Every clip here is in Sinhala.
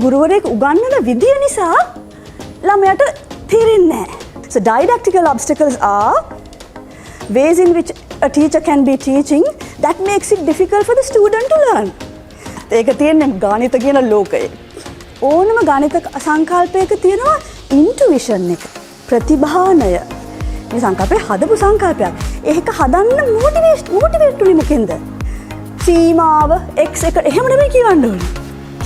ගුරුවරයෙක් උගන්වන විදිය නිසා ළමයට තේරෙන්නේ නැහැ. So didactical obstacles are ways in which a teacher can be teaching that makes it difficult for the student to learn. ඒක තියෙන්නේ ගණිත කියන ලෝකයේ. ඕනම ගණිත සංකල්පයක තියෙනවා intuition එක. ප්‍රතිභානය. මේ සංකල්පය හදපු සංකල්පයක්. ඒක හදන්න මොටිවේට් උනේ මොකෙන්ද? සීමාව x එක එහෙම නෙමෙයි කියවන්න ඕනේ.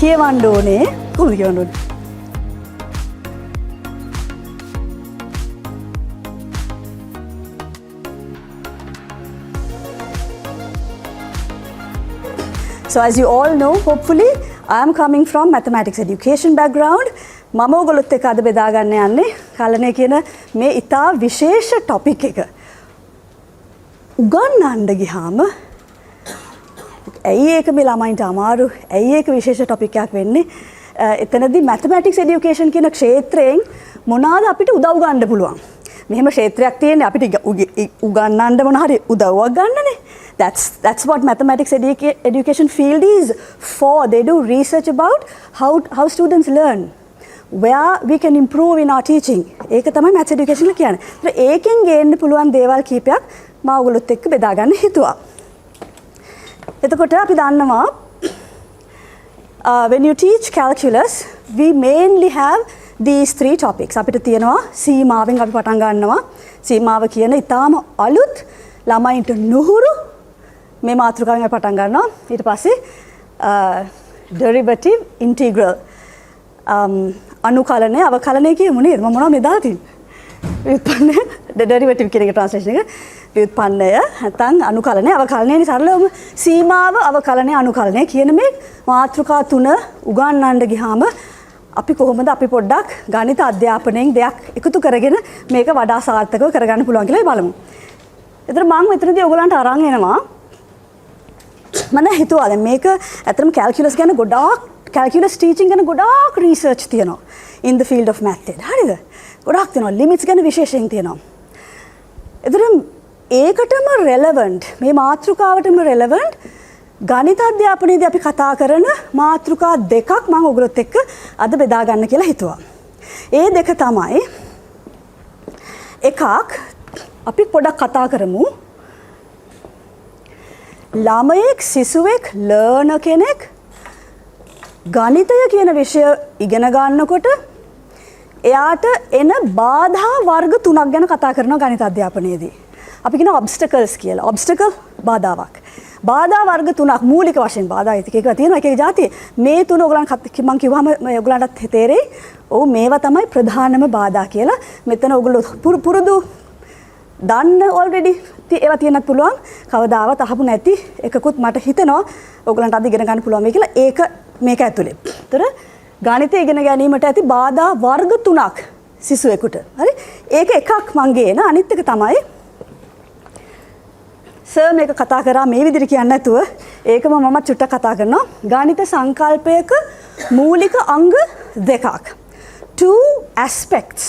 කියවන්න ඕනේ කොහොමද කියවන්න ඕනේ? So as you all know, hopefully, I am coming from mathematics education background. මම ඔයගොල්ලොත් එක්ක අද බෙදා ගන්න යන්නේ කලණය කියන මේ ඉතා විශේෂ topic එක. උගන්වන්න ගියාම ඇයි ඒක මේ ළමයින්ට අමාරු? ඇයි ඒක විශේෂ topic එකක් වෙන්නේ? එතනදී mathematics education කියන ක්ෂේත්‍රයෙන් මොනවාද අපිට උදව් ගන්න පුළුවන්? මෙහෙම ක්ෂේත්‍රයක් තියෙන්නේ අපිට උගන්වන්න මොන හරි උදව්වක් ගන්නනේ. That's what mathematics education field is for. They do research about how students learn, where we can improve in our teaching. ඒක තමයි maths education එක කියන්නේ. ඒකෙන් ගේන්න පුළුවන් දේවල් කීපයක් මම ඔයගොල්ලොත් එක්ක බෙදා ගන්න හිතුවා. එතකොට අපි දන්නවා when you teach calculus, we mainly have these three topics. අපිට තියෙනවා සීමාවෙන් අපි පටන් ගන්නවා. සීමාව කියන ඊටාම අලුත් ළමයින්ට නුහුරු මේ මාතෘකාවෙන් අපි පටන් ගන්නවා. ඊට පස්සේ derivative integral අනුකලනය අවකලනය කියමු නේද? මම මොනවද මේ දාලා තියෙන්නේ? ව්‍යුත්පන්නය derivative කියන එක translation එක ව්‍යුත්පන්නය නැත්නම් අනුකලනය අවකලනය සරලවම සීමාව අවකලනය අනුකලනය කියන මේ මාතෘකා තුන උගන්වන්න ගියාම අපි කොහොමද අපි පොඩ්ඩක් ගණිත අධ්‍යාපනයෙන් දෙයක් එකතු කරගෙන මේක වඩා සාර්ථකව කරගන්න පුළුවන් කියලා බලමු. එතන මම මෙතනදී ඔයගලන්ට අරන් එනවා. මම හිතුවා දැන් මේක ඇත්තටම calculus ගැන ගොඩාක් calculus teaching ගැන ගොඩාක් research තියෙනවා in the field of math එක. හරිද? ගොඩාක් තියෙනවා limits ගැන විශේෂයෙන් තියෙනවා. එතන ඒකටම relevant මේ මාතෘකාවටම relevant ගණිත අධ්‍යාපනයේදී අපි කතා කරන මාතෘකා දෙකක් මම ඔයගොල්ලොත් එක්ක අද බෙදා ගන්න කියලා හිතුවා. ඒ දෙක තමයි එකක් අපි පොඩක් කතා කරමු ළමයෙක් සිසුවෙක් ලර්නර් කෙනෙක් ගණිතය කියන විෂය ඉගෙන ගන්නකොට එයාට එන බාධා වර්ග තුනක් ගැන කතා කරනවා ගණිත අධ්‍යාපනයේදී. අපි කියනවා obstacles කියලා. obstacle බාධාවක්. බාධා වර්ග තුනක් මූලික වශයෙන් බාධා එක තියෙනවා එක එක જાතිය. මේ තුන ඔයගලන් මම කිව්වම ඔයගලන්ටත් තේරෙයි. ඔව් මේවා තමයි ප්‍රධානම බාධා කියලා. මෙතන ඔයගොල්ලෝ පුරුදු දන්න already ඒවා තියෙන්නත් පුළුවන්. කවදාවත් අහපු නැති එකකුත් මට හිතෙනවා ඔයගලන්ට අද ඉගෙන ගන්න පුළුවන් මේ කියලා. ඒක මේක ඇතුලේ. ඒතර ගණිතය ඉගෙන ගැනීමට ඇති බාධා වර්ග තුනක් සිසුවෙකුට. හරි? ඒක එකක් මං ගේන. අනිත් එක තමයි සර් මේක කතා කරා මේ විදිහට කියන්නේ නැතුව ඒකම මම චුට්ටක් කතා කරනවා. ගණිත සංකල්පයක මූලික අංග දෙකක්. Two aspects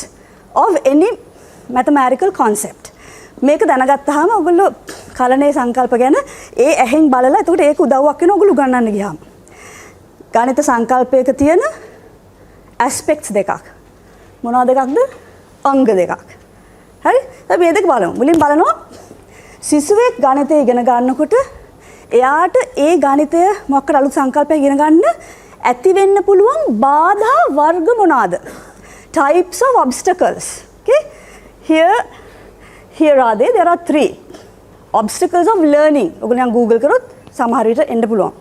of any mathematical concept. මේක දැනගත්තාම ඔයගොල්ලෝ කලනේ සංකල්ප ගැන ඒ ඇහෙන් බලලා එතකොට ඒක උදව්වක් වෙනවා ඔයගොල්ලෝ උගන්වන්න ගියාම. ගණිත සංකල්පයක තියෙන aspects දෙකක්. මොනවද දෙකක්ද? අංග දෙකක්. හරි? අපි මේ දෙක බලමු. මුලින් බලනවා සිසුවෙක් ගණිතය ඉගෙන ගන්නකොට එයාට ඒ ගණිතය මොකක්ද අලුත් සංකල්පයක් ඉගෙන ගන්න ඇති වෙන්න පුළුවන් බාධා වර්ග මොනවාද? Types of obstacles. Okay? Here are they. There are three. Obstacles of learning. ඔයගොල්ලෝ Google කරොත් සමහර විට එන්න පුළුවන්.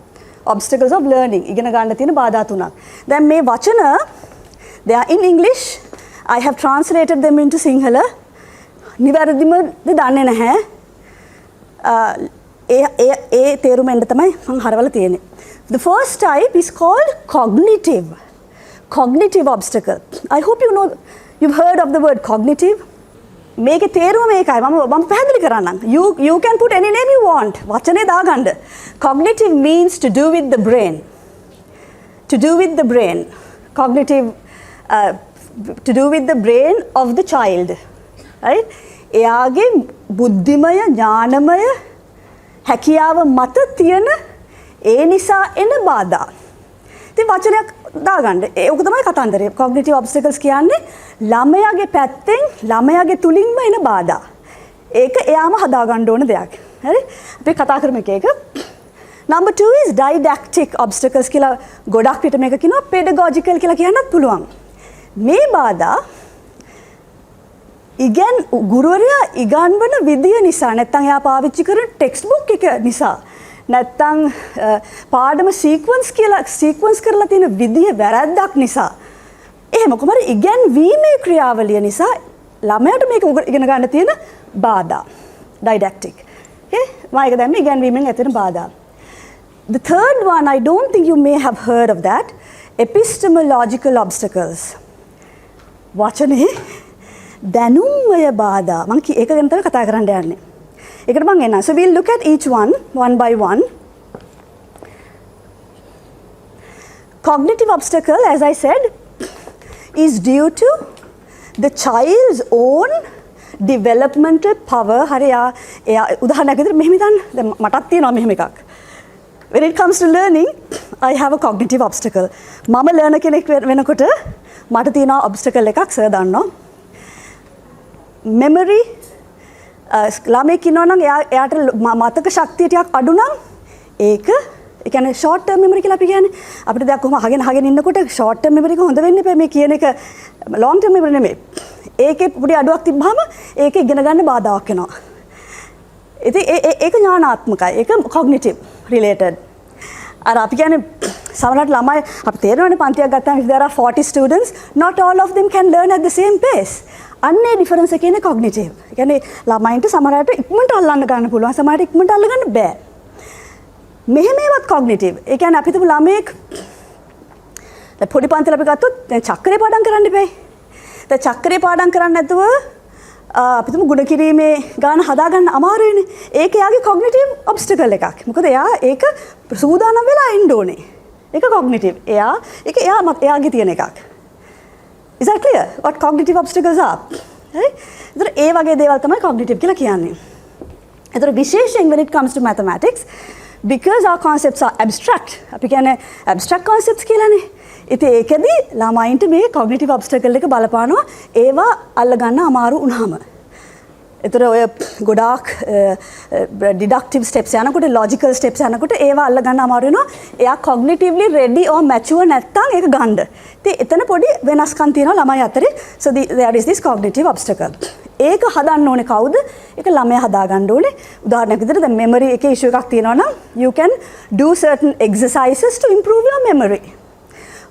Obstacles of learning. ඉගෙන ගන්න තියෙන බාධා තුනක්. දැන් මේ වචන they are in English. I have translated them into Sinhala. නිවැරදිම දන්නේ නැහැ. ඒ තේරුම එන්න තමයි මම හරවලා තියෙන්නේ. The first type is called cognitive obstacle. I hope you've heard of the word cognitive. මේකේ තේරුම මේකයි. මම පැහැදිලි කරන්නම්. You can put any name you want. වචනේ දාගන්න. Cognitive means to do with the brain. To do with the brain. Cognitive to do with the brain of the child. Right? එයාගේ බුද්ධිමය ඥානමය හැකියාව මත තියෙන ඒ නිසා එන බාධා. ඉතින් වචනයක් දාගන්න. ඒක තමයි කතන්දරය. cognitive obstacles කියන්නේ ළමයාගේ පැත්තෙන් ළමයාගේ තුලින්ම එන බාධා. ඒක එයාම හදාගන්න ඕන දෙයක්. හරි? අපි කතා කරමු එක. Number 2 is didactic obstacles කියලා ගොඩක් විට මේක කියනවා pedagogical කියලා කියන්නත් පුළුවන්. මේ බාධා ගුරුවරයා ඉගන්වන විදිය නිසා නැත්නම් එයා පාවිච්චි කරන ටෙක්ස්ට් බුක් එක නිසා නැත්නම් පාඩම සීක්වන්ස් කරලා තියෙන විදිය වැරද්දක් නිසා එහෙම කොහමද ඉගැන්වීමේ ක්‍රියාවලිය නිසා ළමයාට මේක ඉගෙන ගන්න තියෙන බාධා didactic. Okay? මම ඒක දැම්මේ ඉගැන්වීමෙන් ඇති වෙන බාධා. The third one, I don't think you may have heard of that, epistemological obstacles. වචනේ දැනුම්මය බාධා. මම ඒක ගැන තමයි කතා කරන්න යන්නේ. ඒකට මම එනවා. So we'll look at each one by one. Cognitive obstacle, as I said, is due to the child's own developmental power. හරි එයා උදාහරණයක් විදිහට මෙහෙම හිතන්න. දැන් මටත් තියෙනවා මෙහෙම එකක්. When it comes to learning, I have a cognitive obstacle. මම learner කෙනෙක් වෙනකොට මට තියෙනවා obstacle එකක් සර් දන්නවා. memory ළමෙක් ඉන්නවා නම් එයාට මතක ශක්තිය ටිකක් අඩු නම් ඒක ඒ කියන්නේ short term memory කියලා අපි කියන්නේ අපිට දැන් කොහොම අහගෙන ඉන්නකොට short term memory එක හොඳ වෙන්න එපා මේ කියන එක long term memory නෙමෙයි. ඒකේ පොඩි අඩුවක් තිබ්බහම ඒක ඉගෙන ගන්න බාධාවක් වෙනවා. ඉතින් ඒක ඥානාත්මකයි. ඒක cognitive related. අර අපි කියන්නේ සමහරවිට ළමයි අපි තේරෙනවනේ පන්තියක් ගත්තාම if there are 40 students, not all of them can learn at the same pace. අන්නේ ඩිෆරන්ස් එක කියන්නේ cognitive. ඒ කියන්නේ ළමයින්ට සමහරවිට ඉක්මනට අල්ලන්න ගන්න පුළුවන්. සමහරවිට ඉක්මනට අල්ල ගන්න බෑ. මෙහෙම ඒවත් cognitive. ඒ කියන්නේ අපි හිතමු ළමයෙක් දැන් පොඩි පන්තිල අපි ගත්තොත් දැන් චක්‍රේ පාඩම් කරන්න එපයි. දැන් චක්‍රේ පාඩම් කරන්නේ නැතුව අපි හිතමු ගුණ කිරීමේ ගාන හදාගන්න අමාරුයිනේ. ඒක එයාගේ cognitive obstacle එකක්. මොකද එයා ඒක සූදානම් වෙලා ඉන්න ඕනේ. ඒක cognitive. එයාගේ තියෙන එකක්. Is that clear? What cognitive obstacles are? Right? ඒතර ඒ වගේ දේවල් තමයි cognitive කියලා කියන්නේ. ඒතර විශේෂයෙන් when it comes to mathematics, because our concepts are abstract. අපි කියන්නේ abstract concepts කියලානේ. ඉතින් ඒකෙදි ළමයින්ට මේ cognitive obstacle එක බලපානවා ඒවා අල්ලගන්න අමාරු වුණාම. ඒතර ඔය ගොඩාක් deductive steps යනකොට logical steps යනකොට ඒවා අල්ලගන්න අමාරු වෙනවා. එයා cognitively ready or mature නැත්තම් ඒක ගන්න. ඉතින් එතන පොඩි වෙනස්කම් තියෙනවා ළමයි අතරේ. So there is this cognitive obstacle. ඒක හදන්න ඕනේ කවුද? ඒක ළමයා හදාගන්න ඕනේ. උදාහරණයක් විදිහට දැන් memory එකේ issue එකක් තියෙනවා නම් you can do certain exercises to improve your memory.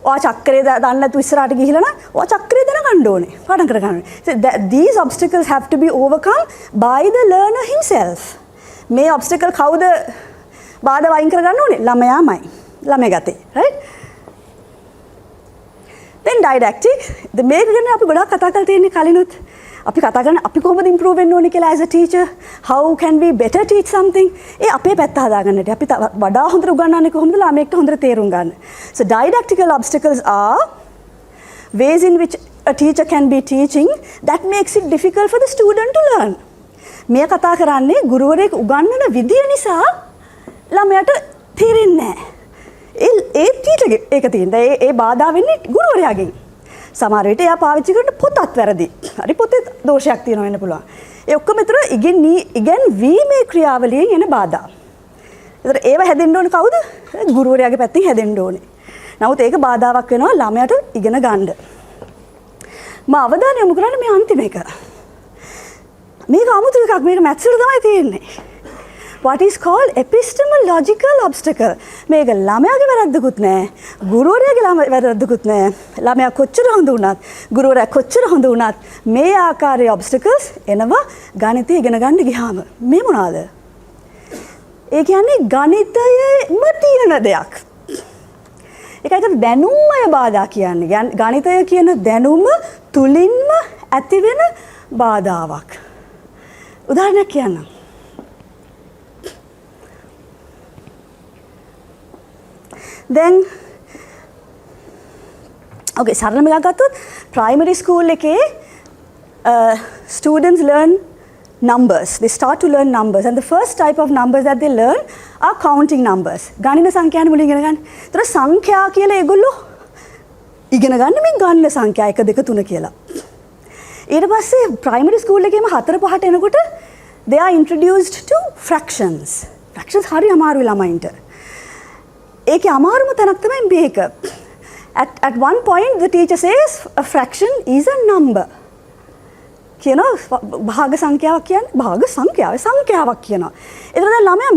ඔයා චක්‍රේ දන්නේ නැතුව ඉස්සරහට ගිහිලා නම් ඔයා චක්‍රේ දැනගන්න ඕනේ. පාඩම් කරගන්න ඕනේ. So these obstacles have to be overcome by the learner himself. මේ obstacle කවුද බාධා වයින් කරගන්න ඕනේ? ළමයාමයි. ළමයා ගතේ. right? Then didactic. මේක ගැන අපි ගොඩාක් කතා කරලා තියෙන්නේ කලිනුත්. අපි කතා කරන්නේ අපි කොහොමද improve වෙන්න ඕනේ කියලා as a teacher. How can we better teach something? ඒ අපේ පැත්ත හදාගන්නට. අපි වඩා හොඳට උගන්වන්නේ කොහොමද ළමයෙක්ට හොඳට තේරුම් ගන්න. So didactical obstacles are ways in which a teacher can be teaching that makes it difficult for the student to learn. මේ කතා කරන්නේ ගුරුවරයෙක් උගන්වන විදිය නිසා ළමයාට තේරෙන්නේ නැහැ. ඒ ටීචර්ගේ ඒක තියෙනවා. ඒ බාධා වෙන්නේ ගුරුවරයාගෙන්. සමහර විට එයා පාවිච්චි කරන පොතත් වැරදි. හරි පොතේ දෝෂයක් තියෙනවා වෙන්න පුළුවන්. ඒ ඔක්කොම විතර ඉගෙනීමේ ක්‍රියාවලියෙන් එන බාධා. ඒතර ඒව හැදෙන්න ඕනේ කවුද? ගුරුවරයාගේ පැත්තෙන් හැදෙන්න ඕනේ. නමුත් ඒක බාධාවක් වෙනවා ළමයාට ඉගෙන ගන්න. මම අවධානය යොමු කරන්නේ මේ අන්තිම එක. මේක අමුතු එකක්. මේක මැත්ස් වල තමයි තියෙන්නේ. What is called epistemological obstacle. මේක ළමයාගේ වැරද්දකුත් නෑ. ගුරුවරයාගේ වැරද්දකුත් නෑ. ළමයා කොච්චර හොඳ වුණත්, ගුරුවරයා කොච්චර හොඳ වුණත් මේ ආකාරයේ obstacles එනවා ගණිතය ඉගෙන ගන්න ගියාම. මේ මොනවාද? ඒ කියන්නේ ගණිතයේම තියෙන දෙයක්. ඒකයි දැනුම්මය බාධා කියන්නේ. ගණිතය කියන දැනුම තුලින්ම ඇතිවෙන බාධාවක්. උදාහරණයක් කියන්නම්. Then okay, සරලම එකක් ගත්තොත් primary school එකේ students learn numbers. They start to learn numbers and the first type of numbers that they learn are counting numbers. ගණිත සංඛ්‍යාන මුලින් ඉගෙන ගන්න. ඒතර සංඛ්‍යා කියලා ඒගොල්ලෝ ඉගෙන ගන්න මේ ගන්න සංඛ්‍යා 1 2 3 කියලා. ඊට පස්සේ ප්‍රයිමරි ස්කූල් එකේම 4 5ට එනකොට they are introduced to fractions. fractions හරි අමාරුයි ළමයින්ට. ඒකේ අමාරුම තැනක් තමයි මේක. At one point the teacher says a fraction is a number. කියනවා භාග සංඛ්‍යාවක් කියන්නේ භාග සංඛ්‍යාවක් කියනවා. ඒතර දැන් ළමයා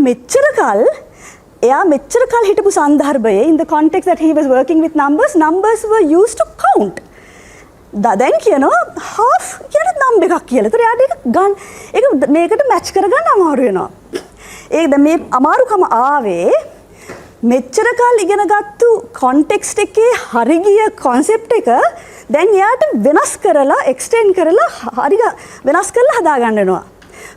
මෙච්චර කල් හිටපු සන්දර්භයේ in the context that he was working with numbers were used to count. දැන් කියනවා half කියන number එකක් කියලා. ඒතර යාට ඒක මේකට match කරගන්න අමාරු වෙනවා. ඒක දැන් මේ අමාරුකම ආවේ මෙච්චර කල් ඉගෙනගත්තු context එකේ හරි ගිය concept එක දැන් එයාට වෙනස් කරලා extend කරලා හරි වෙනස් කරලා හදා ගන්න වෙනවා.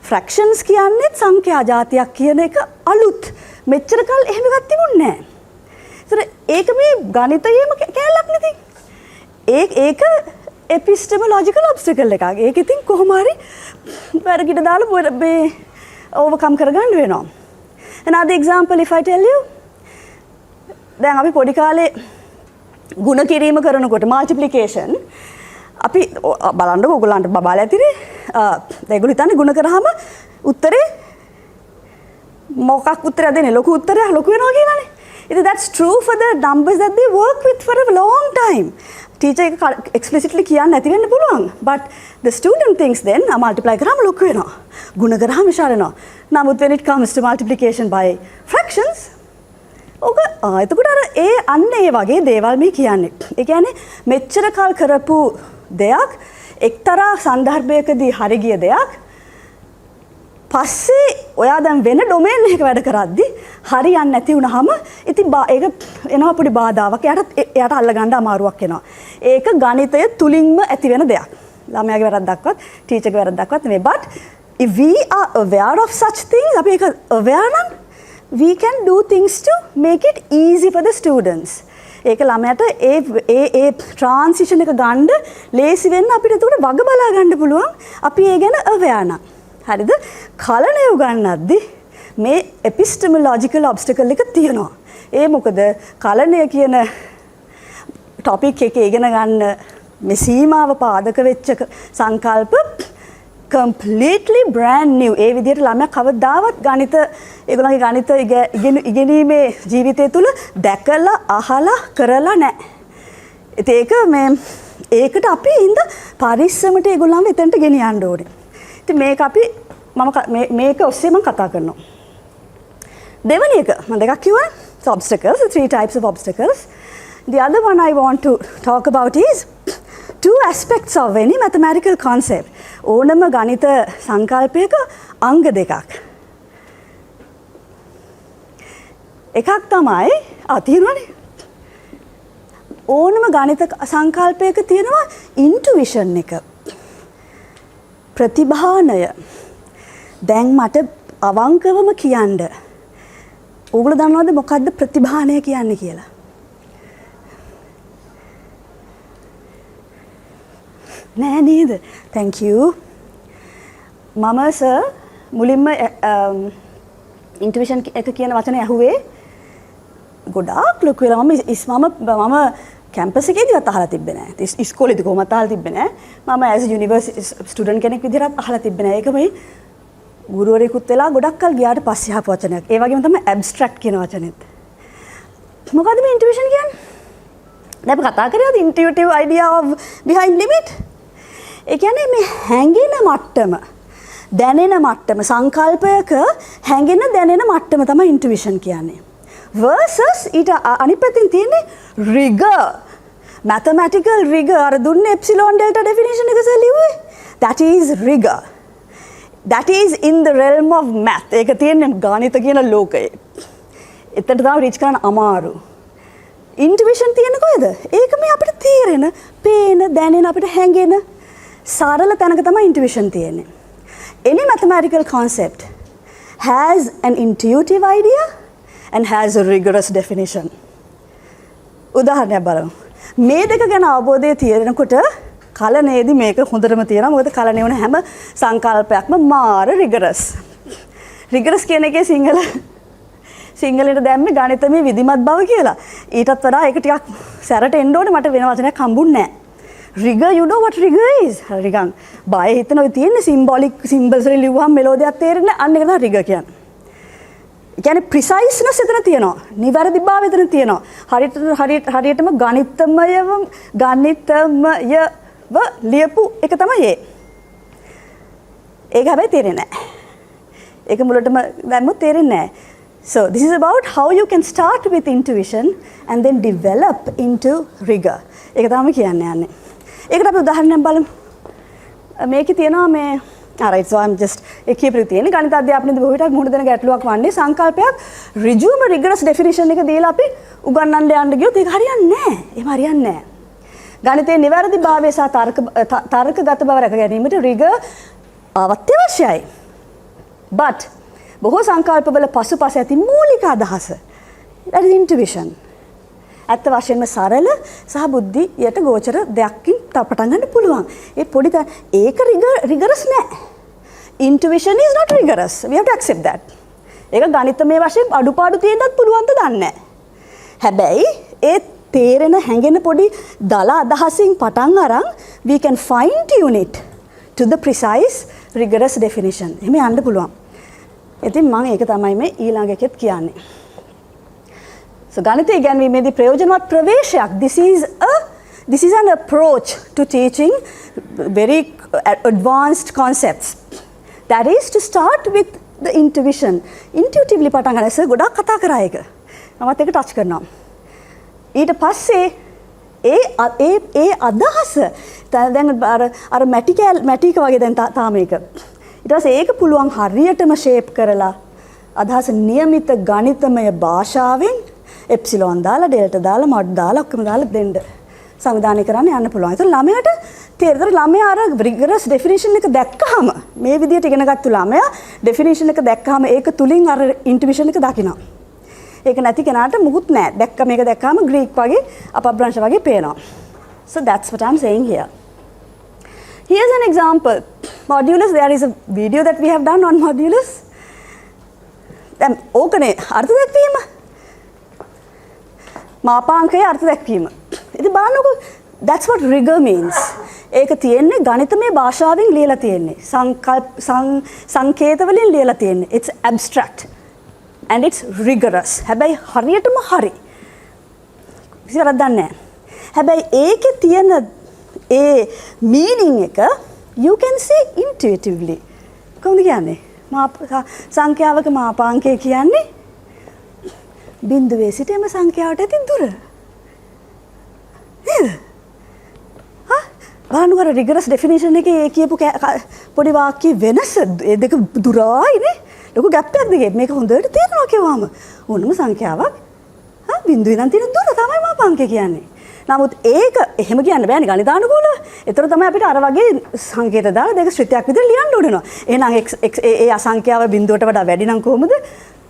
fractions කියන්නේ සංඛ්‍යා જાතියක් කියන එක අලුත්. මෙච්චර කල් එහෙම එකක් තිබුණේ නැහැ. ඒක මේ ගණිතයේම කැලලක් නෙති. ඒක epistemological obstacle එකක්. ඒක ඉතින් කොහොම හරි වැරදිට දාලා මේ overcome කරගන්න වෙනවා. Another example if I tell you දැන් අපි පොඩි කාලේ ගුණ කිරීම කරනකොට multiplication අපි බලන්න ඕගොල්ලන්ට බබාලා ඇතිනේ ඒගොල්ලෝ හිතන්නේ ගුණ කරාම උත්තරේ මොකක් උත්තරයක් දෙන්නේ ලොකු උත්තරයක් ලොකු වෙනවා කියලානේ. ඉතින් that's true for the numbers that they work with for a long time. Teacher එක explicitly කියන්න නැති වෙන්න පුළුවන්. But the student thinks then multiply කරාම ලොකු වෙනවා. ගුණ කරාම විශාල වෙනවා. නමුත් when it comes to multiplication by fractions එතකොට අන්න ඒ වගේ දේවල් මේ කියන්නේ. ඒ කියන්නේ මෙච්චර කල් කරපු දෙයක් එක්තරා සන්දර්භයකදී හරි ගිය දෙයක් පස්සේ ඔයා දැන් වෙන ඩොමේන් එකක වැඩ කරද්දි හරියන්නේ නැති වුනහම ඉතින් ඒක එනවා පොඩි බාධාවක්. එයාට අල්ලගන්න අමාරුවක් එනවා. ඒක ගණිතය තුලින්ම ඇති වෙන දෙයක්. ළමයාගේ වැරද්දක්වත් ටීචර්ගේ වැරද්දක්වත් නෙමෙයි. But if we are aware of such things අපි ඒක aware නම් we can do things to make it easy for the students. ඒක ළමයට ඒ transition එක ගන්න ලේසි වෙන්න අපිට උඩ වග බලා ගන්න පුළුවන්. අපි ඒ ගැන aware නම්. හරිද? කලණය උගන්නද්දි මේ epistemological obstacle එක තියෙනවා. ඒ මොකද කලණය කියන topic එකේ ඉගෙන ගන්න මේ සීමාව පාදක වෙච්ච සංකල්ප completely brand new. ඒ විදිහට ළමයා කවදාවත් ඒගොල්ලන්ගේ ගණිත ඉගෙනීමේ ජීවිතය තුළ දැකලා අහලා කරලා නැහැ. ඒකට අපි ඉඳ පරිස්සමට ඒගොල්ලන්ව එතනට ගෙනියන්න ඕනේ. ඉතින් මේක අපි මේක ඔස්සේ මම කතා කරනවා. දෙවෙනි එක මම දෙකක් කිව්වා. obstacles, 3 types of obstacles. The other one I want to talk about is two aspects of any mathematical concept. ඕනම ගණිත සංකල්පයක අංග දෙකක්. එකක් තමයි තියෙනවනේ. ඕනම ගණිත සංකල්පයක තියෙනවා intuition එක. ප්‍රතිභානය. දැන් මට අවංකවම කියන්න. ඕගොල්ලෝ දන්නවද මොකද්ද ප්‍රතිභානය කියන්නේ කියලා? නෑ නේද? Thank you. මම සර් මුලින්ම intuition එක කියන වචනේ ඇහුවේ ගොඩාක් ලොකු වෙලා මම කැම්පස් එකේදීවත් අහලා තිබ්බේ නෑ. ඉස්කෝලේදී කොහොමවත් අහලා තිබ්බේ නෑ. මම as a university student කෙනෙක් විදිහට අහලා තිබ්බේ නෑ. ඒක මේ ගුරුවරයෙකුත් වෙලා ගොඩක් කල් ගියාට පස්සේ ආපු වචනයක්. ඒ වගේම තමයි abstract කියන වචනේත්. මොකද්ද මේ intuition කියන්නේ? දැන් අපි කතා කරේ intuitive idea of behind limit. ඒ කියන්නේ මේ හැඟෙන මට්ටම, දැනෙන මට්ටම, සංකල්පයක හැඟෙන දැනෙන මට්ටම තමයි intuition කියන්නේ. versus ඊට අනිත් පැත්තෙන් තියෙන්නේ rigor. mathematical rigor. අර දුන්නේ epsilon delta definition එක සලියුවේ. that is rigor. that is in the realm of math. ඒක තියෙන්නේ ගණිත කියන ලෝකයේ. එතනට තමයි රීච් කරන්න අමාරු. intuition තියෙන්නේ කොහෙද? ඒක මේ අපිට තේරෙන, පේන, දැනෙන, අපිට හැඟෙන සරල තැනක තමයි intuition තියෙන්නේ. Any mathematical concept has an intuitive idea and has a rigorous definition. උදාහරණයක් බලමු. මේ දෙක ගැන අවබෝධය තියෙනකොට කලනේදී මේක හොඳටම තියෙනවා. මොකද කලනේ වුණ හැම සංකල්පයක්ම මාර rigorous. rigorous කියන එකේ සිංහලෙන් දැම්මේ ගණිතමය විධිමත් බව කියලා. ඊටත් වඩා ඒක ටිකක් සැරට එන්න ඕනේ මට වෙන වචනයක් හම්බුන්නේ නැහැ. Rigor, you know what rigor is? රිගන් බය හිතන ඔය තියෙන symbolic symbols වලින් ලිව්වහම මෙලෝදියක් තේරෙන්නේ අන්න ඒක තමයි rigor කියන්නේ. ඒ කියන්නේ preciseness එතන තියෙනවා. නිවැරදිභාවය එතන තියෙනවා. හරියටම ගණිතමයව ලියපු එක තමයි ඒ. ඒක හැබැයි තේරෙන්නේ නැහැ. ඒක මුලටම දැම්මොත් තේරෙන්නේ නැහැ. So this is about how you can start with intuition and then develop into rigor. ඒක තමයි කියන්නේ යන්නේ. ඒකට අපි උදාහරණයක් බලමු. මේකේ තියෙනවා මේ alright so I'm just ඒ කියපු තියෙන්නේ ගණිත අධ්‍යාපනයේදී බොහෝ විට මුහුණ දෙන ගැටලුවක් වන්නේ සංකල්පයක් ඍජුවම rigorous definition එක දීලා අපි උගන්වන්න යන්න ගියොත් ඒක හරියන්නේ නැහැ. එහෙම හරියන්නේ නැහැ. ගණිතයේ නිවැරදිභාවය සහ තර්කගත බව රැක ගැනීමට rigor අවශ්‍යයි. But බොහෝ සංකල්පවල පසුපස ඇති මූලික අදහස that is intuition. ඇත්ත වශයෙන්ම සරල සහ බුද්ධියට ගෝචර දෙයක්කින් පටන් ගන්න පුළුවන්. ඒ පොඩි ඒක rigorous නෑ. Intuition is not rigorous. We have to accept that. ඒක ගණිතමය වශයෙන් අඩුපාඩු තියෙන්නත් පුළුවන් ද දන්නේ නැහැ. හැබැයි ඒ තේරෙන හැඟෙන පොඩි දල අදහසින් පටන් අරන් we can fine tune it to the precise rigorous definition. එහෙම යන්න පුළුවන්. ඉතින් මම ඒක තමයි මේ ඊළඟ එකෙත් කියන්නේ. So ගණිතය ඉගෙනීමේදී ප්‍රයෝජනවත් ප්‍රවේශයක්. This is an approach to teaching very advanced concepts. That is to start with the intuition. Intuitively පටන් ගන්න. සර් ගොඩක් කතා කරා ඒක. මමත් ඒක ටච් කරනවා. ඊට පස්සේ ඒ අදහස දැන් අර මැටික වගේ දැන් තාම ඒක. ඊට පස්සේ ඒක පුළුවන් හරියටම ෂේප් කරලා අදහස નિયમિત ගණිතමය භාෂාවෙන් එප්සිලෝන් දාලා ඩෙල්ටා දාලා මොඩ් දාලා ඔක්කොම දාලා දෙන්න සංවිධානය කරන්න යන්න පුළුවන්. ඒතර ළමයාට තේරෙතර ළමයා අර rigorous definition එක දැක්කහම මේ විදිහට ඉගෙනගත්තු ළමයා definition එක දැක්කහම ඒක තුලින් අර intuition එක දකිනවා. ඒක නැති කෙනාට මුකුත් නැහැ. මේක දැක්කම ග්‍රීක් වගේ අපබ්‍රංශ වගේ පේනවා. So that's what I'm saying here. Here's an example. Modulus, there is a video that we have done on modulus. දැන් ඕකනේ අර්ථ දැක්වීම. මාපාංකයේ අර්ථ දැක්වීම. ඉතින් බලන්නකො that's what rigor means. ඒක තියෙන්නේ ගණිතමය භාෂාවෙන් ලියලා තියෙන්නේ. සංකේත වලින් ලියලා තියෙන්නේ. It's abstract and it's rigorous. හැබැයි හරියටම හරි. කිසිවරක් දන්නේ නැහැ. හැබැයි ඒකේ තියෙන ඒ meaning එක you can see intuitively. කොහොමද කියන්නේ? සංඛ්‍යාවක මාපාංකය කියන්නේ බිඳුවේ සිට එම සංඛ්‍යාවට ඇති දුර. නේද? බලන්න අර rigorous definition එකේ ඒ කියපු පොඩි වාක්‍ය වෙනස ඒ දෙක දුරයිනේ. ලොකු ගැප් එකක් දෙකේ මේක හොඳට තේරෙනවා කියවම. ඕනම සංඛ්‍යාවක් බිඳුවේ නම් තියෙන දුර තමයි මාපාංකය කියන්නේ. නමුත් ඒක එහෙම කියන්න බෑනේ ගණිතානුකූලව. ඒතර තමයි අපිට අර වගේ සංකේත දාලා දෙක ශ්‍රිතයක් විදිහට ලියන්න ඕන වෙනවා. එහෙනම් ඒ අසංඛ්‍යාව බිඳුවට වඩා වැඩි නම් කොහොමද?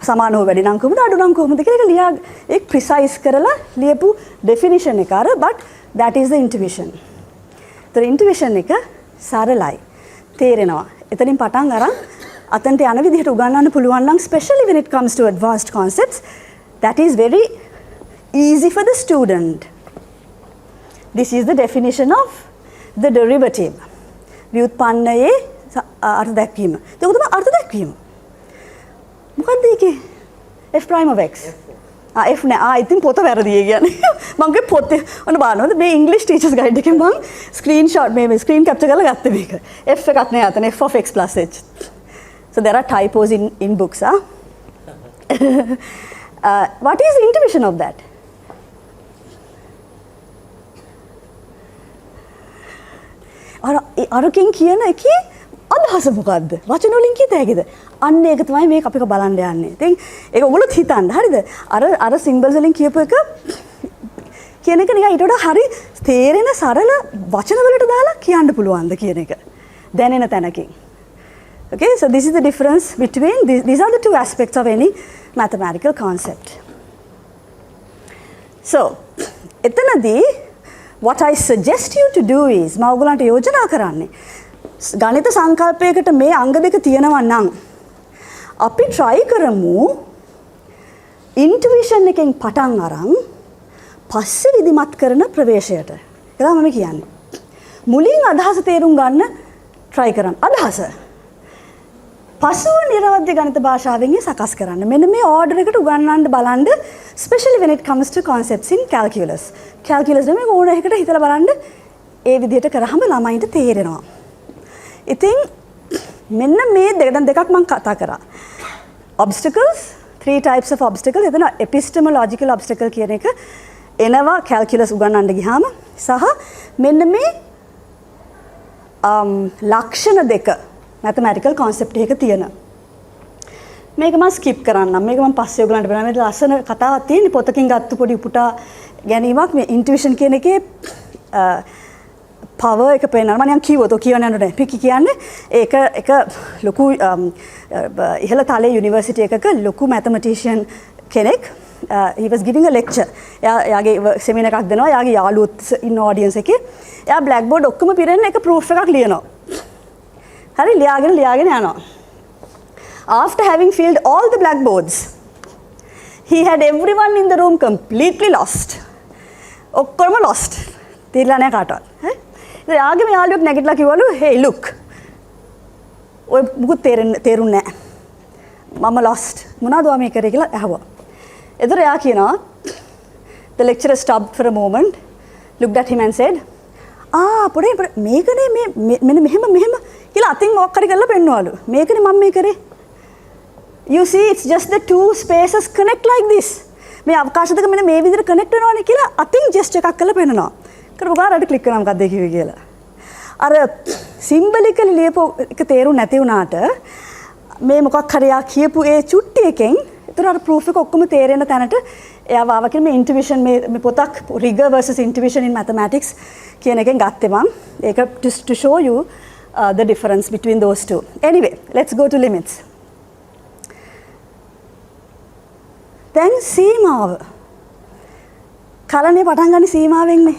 සමාන හෝ වැඩි නම් කොහොමද? අඩු නම් කොහොමද කියලා ලියා ඒක precise කරලා ලියපු definition එක අර but that is the intuition. ඒතර intuition එක සරලයි. තේරෙනවා. එතනින් පටන් අරන් අතන්ට යන විදිහට උගන්වන්න පුළුවන් නම් especially when it comes to advanced concepts that is very easy for the student. This is the definition of the derivative. ව්‍යුත්පන්නයේ අර්ථ දැක්වීම. ඒක තමයි අර්ථ දැක්වීම. මොකක්ද ඒකේ? f prime of x. f නෑ. ඉතින් පොත වැරදි කියන්නේ. මගේ පොතේ ඔන්න බලන්න මේ English teachers guide එකෙන් මම screenshot මේ screen capture කරලා ගත්ත මේක. f එකක් නෑ අතන f of x plus h. So there are typos in books. What is the intuition of that? අරකින් කියන එකේ අදහස මොකද්ද? වචන වලින් කිය හැකිද? අන්න ඒක තමයි මේක අපික බලන්න යන්නේ. ඉතින් ඒක ඔයගොල්ලොත් හිතන්න හරිද? අර symbols වලින් කියපු එක කියන එක නිකන් ඊට වඩා හරි තේරෙන සරල වචන වලට දාලා කියන්න පුළුවන්ද කියන එක. දැනෙන තැනකින්. Okay, so this is the difference between these are the two aspects of any mathematical concept. So, එතනදී what I suggest you to do is මම ඔයගලන්ට යෝජනා කරන්නේ ගණිත සංකල්පයකට මේ අංග දෙක තියෙනවා නම් අපි try කරමු intuition එකෙන් පටන් අරන් පස්සේ විධිමත් කරන ප්‍රවේශයට. ඒක තමයි මම කියන්නේ. මුලින් අදහස තේරුම් ගන්න try කරන්න. අදහස. පසුව නිර්වද්‍ය ගණිත භාෂාවෙන් සකස් කරන්න. මෙන්න මේ order එකට උගන්වන්න බලන්න especially when it comes to concepts in calculus. calculus නෙමෙයි ඕන එකකට හිතලා බලන්න ඒ විදිහට කරාම ළමයින්ට තේරෙනවා. ඉතින් මෙන්න මේ දෙකක් මම කතා කරා. obstacles, 3 types of obstacles. එතන epistemological obstacle කියන එක එනවා calculus උගන්වන්න ගියාම සහ මෙන්න මේ ලක්ෂණ දෙක mathematical concept එකක තියෙන. මේක මම skip කරන්නම්. මේක මම පස්සේ ඔයගලන්ට බලන්න. මේ ලස්සන කතාවක් තියෙන පොතකින් ගත්ත පොඩි උපුටා ගැනීමක් මේ intuition කියන එකේ power එක පේනවා. මම නිකන් කිව්වොත් ඔය කියවන්න යන්න නෑ. පිකි කියන්නේ ඒක එක ලොකු ඉහළ තලයේ යුනිවර්සිටි එකක ලොකු mathematician කෙනෙක් he was giving a lecture. එයාගේ seminar එකක් දෙනවා. එයාගේ යාළුවොත් ඉන්න audience එකේ. එයා blackboard ඔක්කොම පිරෙන්න එක proof එකක් ලියනවා. හරි ලියාගෙන යනවා. After having filled all the blackboards, he had everyone in the room completely lost. ඔක්කොම lost. තේරිලා නැහැ කාටවත්. හරි? ඉතින් යාගේ මේ යාළුවෙක් නැගිටලා කිව්වලු hey look. ඔය මුකුත් තේරුන්නේ නැහැ. මම lost. මොනවද ඔයා මේ කරේ කියලා ඇහුවා. එතකොට එයා කියනවා the lecturer stopped for a moment, looked at him and said, පොඩේ මේකනේ මෙන්න මෙහෙම කියලා අතින් මොකක් හරි කරලා පෙන්නවලු. මේකනේ මම මේ කරේ. You see it's just the two spaces connect like this. මේ අවකාශ දෙක මෙන්න මේ විදිහට connect වෙනවනේ කියලා අතින් just එකක් කරලා පෙන්නනවා. කරපු ගානට click කරනවා මොකක්ද කිව්වේ කියලා. අර symbolically ලියපු එක තේරුම් නැති වුණාට මේ මොකක් හරි යා කියපු ඒ චුට්ටි එකෙන් ඒතර අර proof එක ඔක්කොම තේරෙන තැනට එයා ආවා කියන මේ intuition මේ පොතක් rigor versus intuition in mathematics කියන එකෙන් ගත්තේ මම. ඒක just to show you the difference between those two. Anyway, let's go to limits. දැන් සීමාව. කලනේ පටන් ගන්න සීමාවෙන්නේ.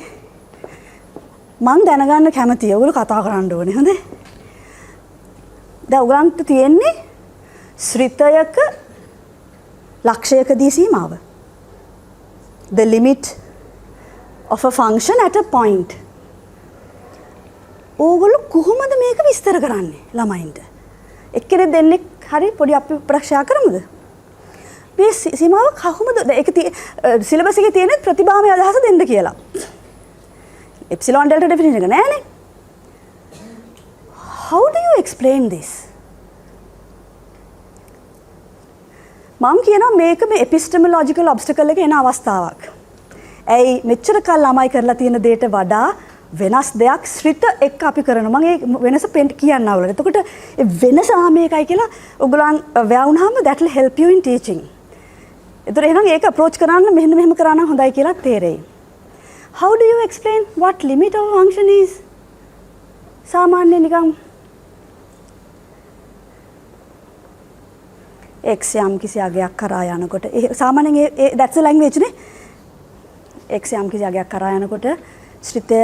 මම දැනගන්න කැමතියි. ඔයගොල්ලෝ කතා කරන්න ඕනේ. හොඳේ. දැන් උගන්ට තියෙන්නේ ශ්‍රිතයක ලක්ෂයකදී සීමාව. The limit of a function at a point. ඕගොල්ලෝ කොහොමද මේක විස්තර කරන්නේ ළමයින්ට? එක්කෙනෙක් දෙන්නෙක් හරි පොඩි අපි ප්‍රශ්නයක් කරමුද? මේ සීමාව කොහොමද ඒක සිලබස් එකේ තියෙන ප්‍රතිභාමය අදහස දෙන්න කියලා. එප්සිලෝන් ඩෙල්ටා ඩෙෆිනිෂන් එක නෑනේ. How do you explain this? මම කියනවා මේක මේ epistemological obstacle එක එන අවස්ථාවක්. ඇයි මෙච්චර කල් ළමයි කරලා තියෙන දෙයට වඩා වෙනස් දෙයක් ශ්‍රිත එක්ක අපි කරනවා. මම ඒ වෙනස කියන්න අවුල. එතකොට ඒ වෙනස මේකයි කියලා ඔයගොල්ලන් වැවුනහම that will help you in teaching. ඒතර එහෙනම් ඒක approach කරන්න මෙහෙම කරා නම් හොඳයි කියලා තේරෙයි. How do you explain what limit of a function is? සාමාන්‍ය නිකන් x යම් කිසි අගයක් කරා යනකොට සාමාන්‍යයෙන් that's the language නේ. x යම් කිසි අගයක් කරා යනකොට ශ්‍රිතය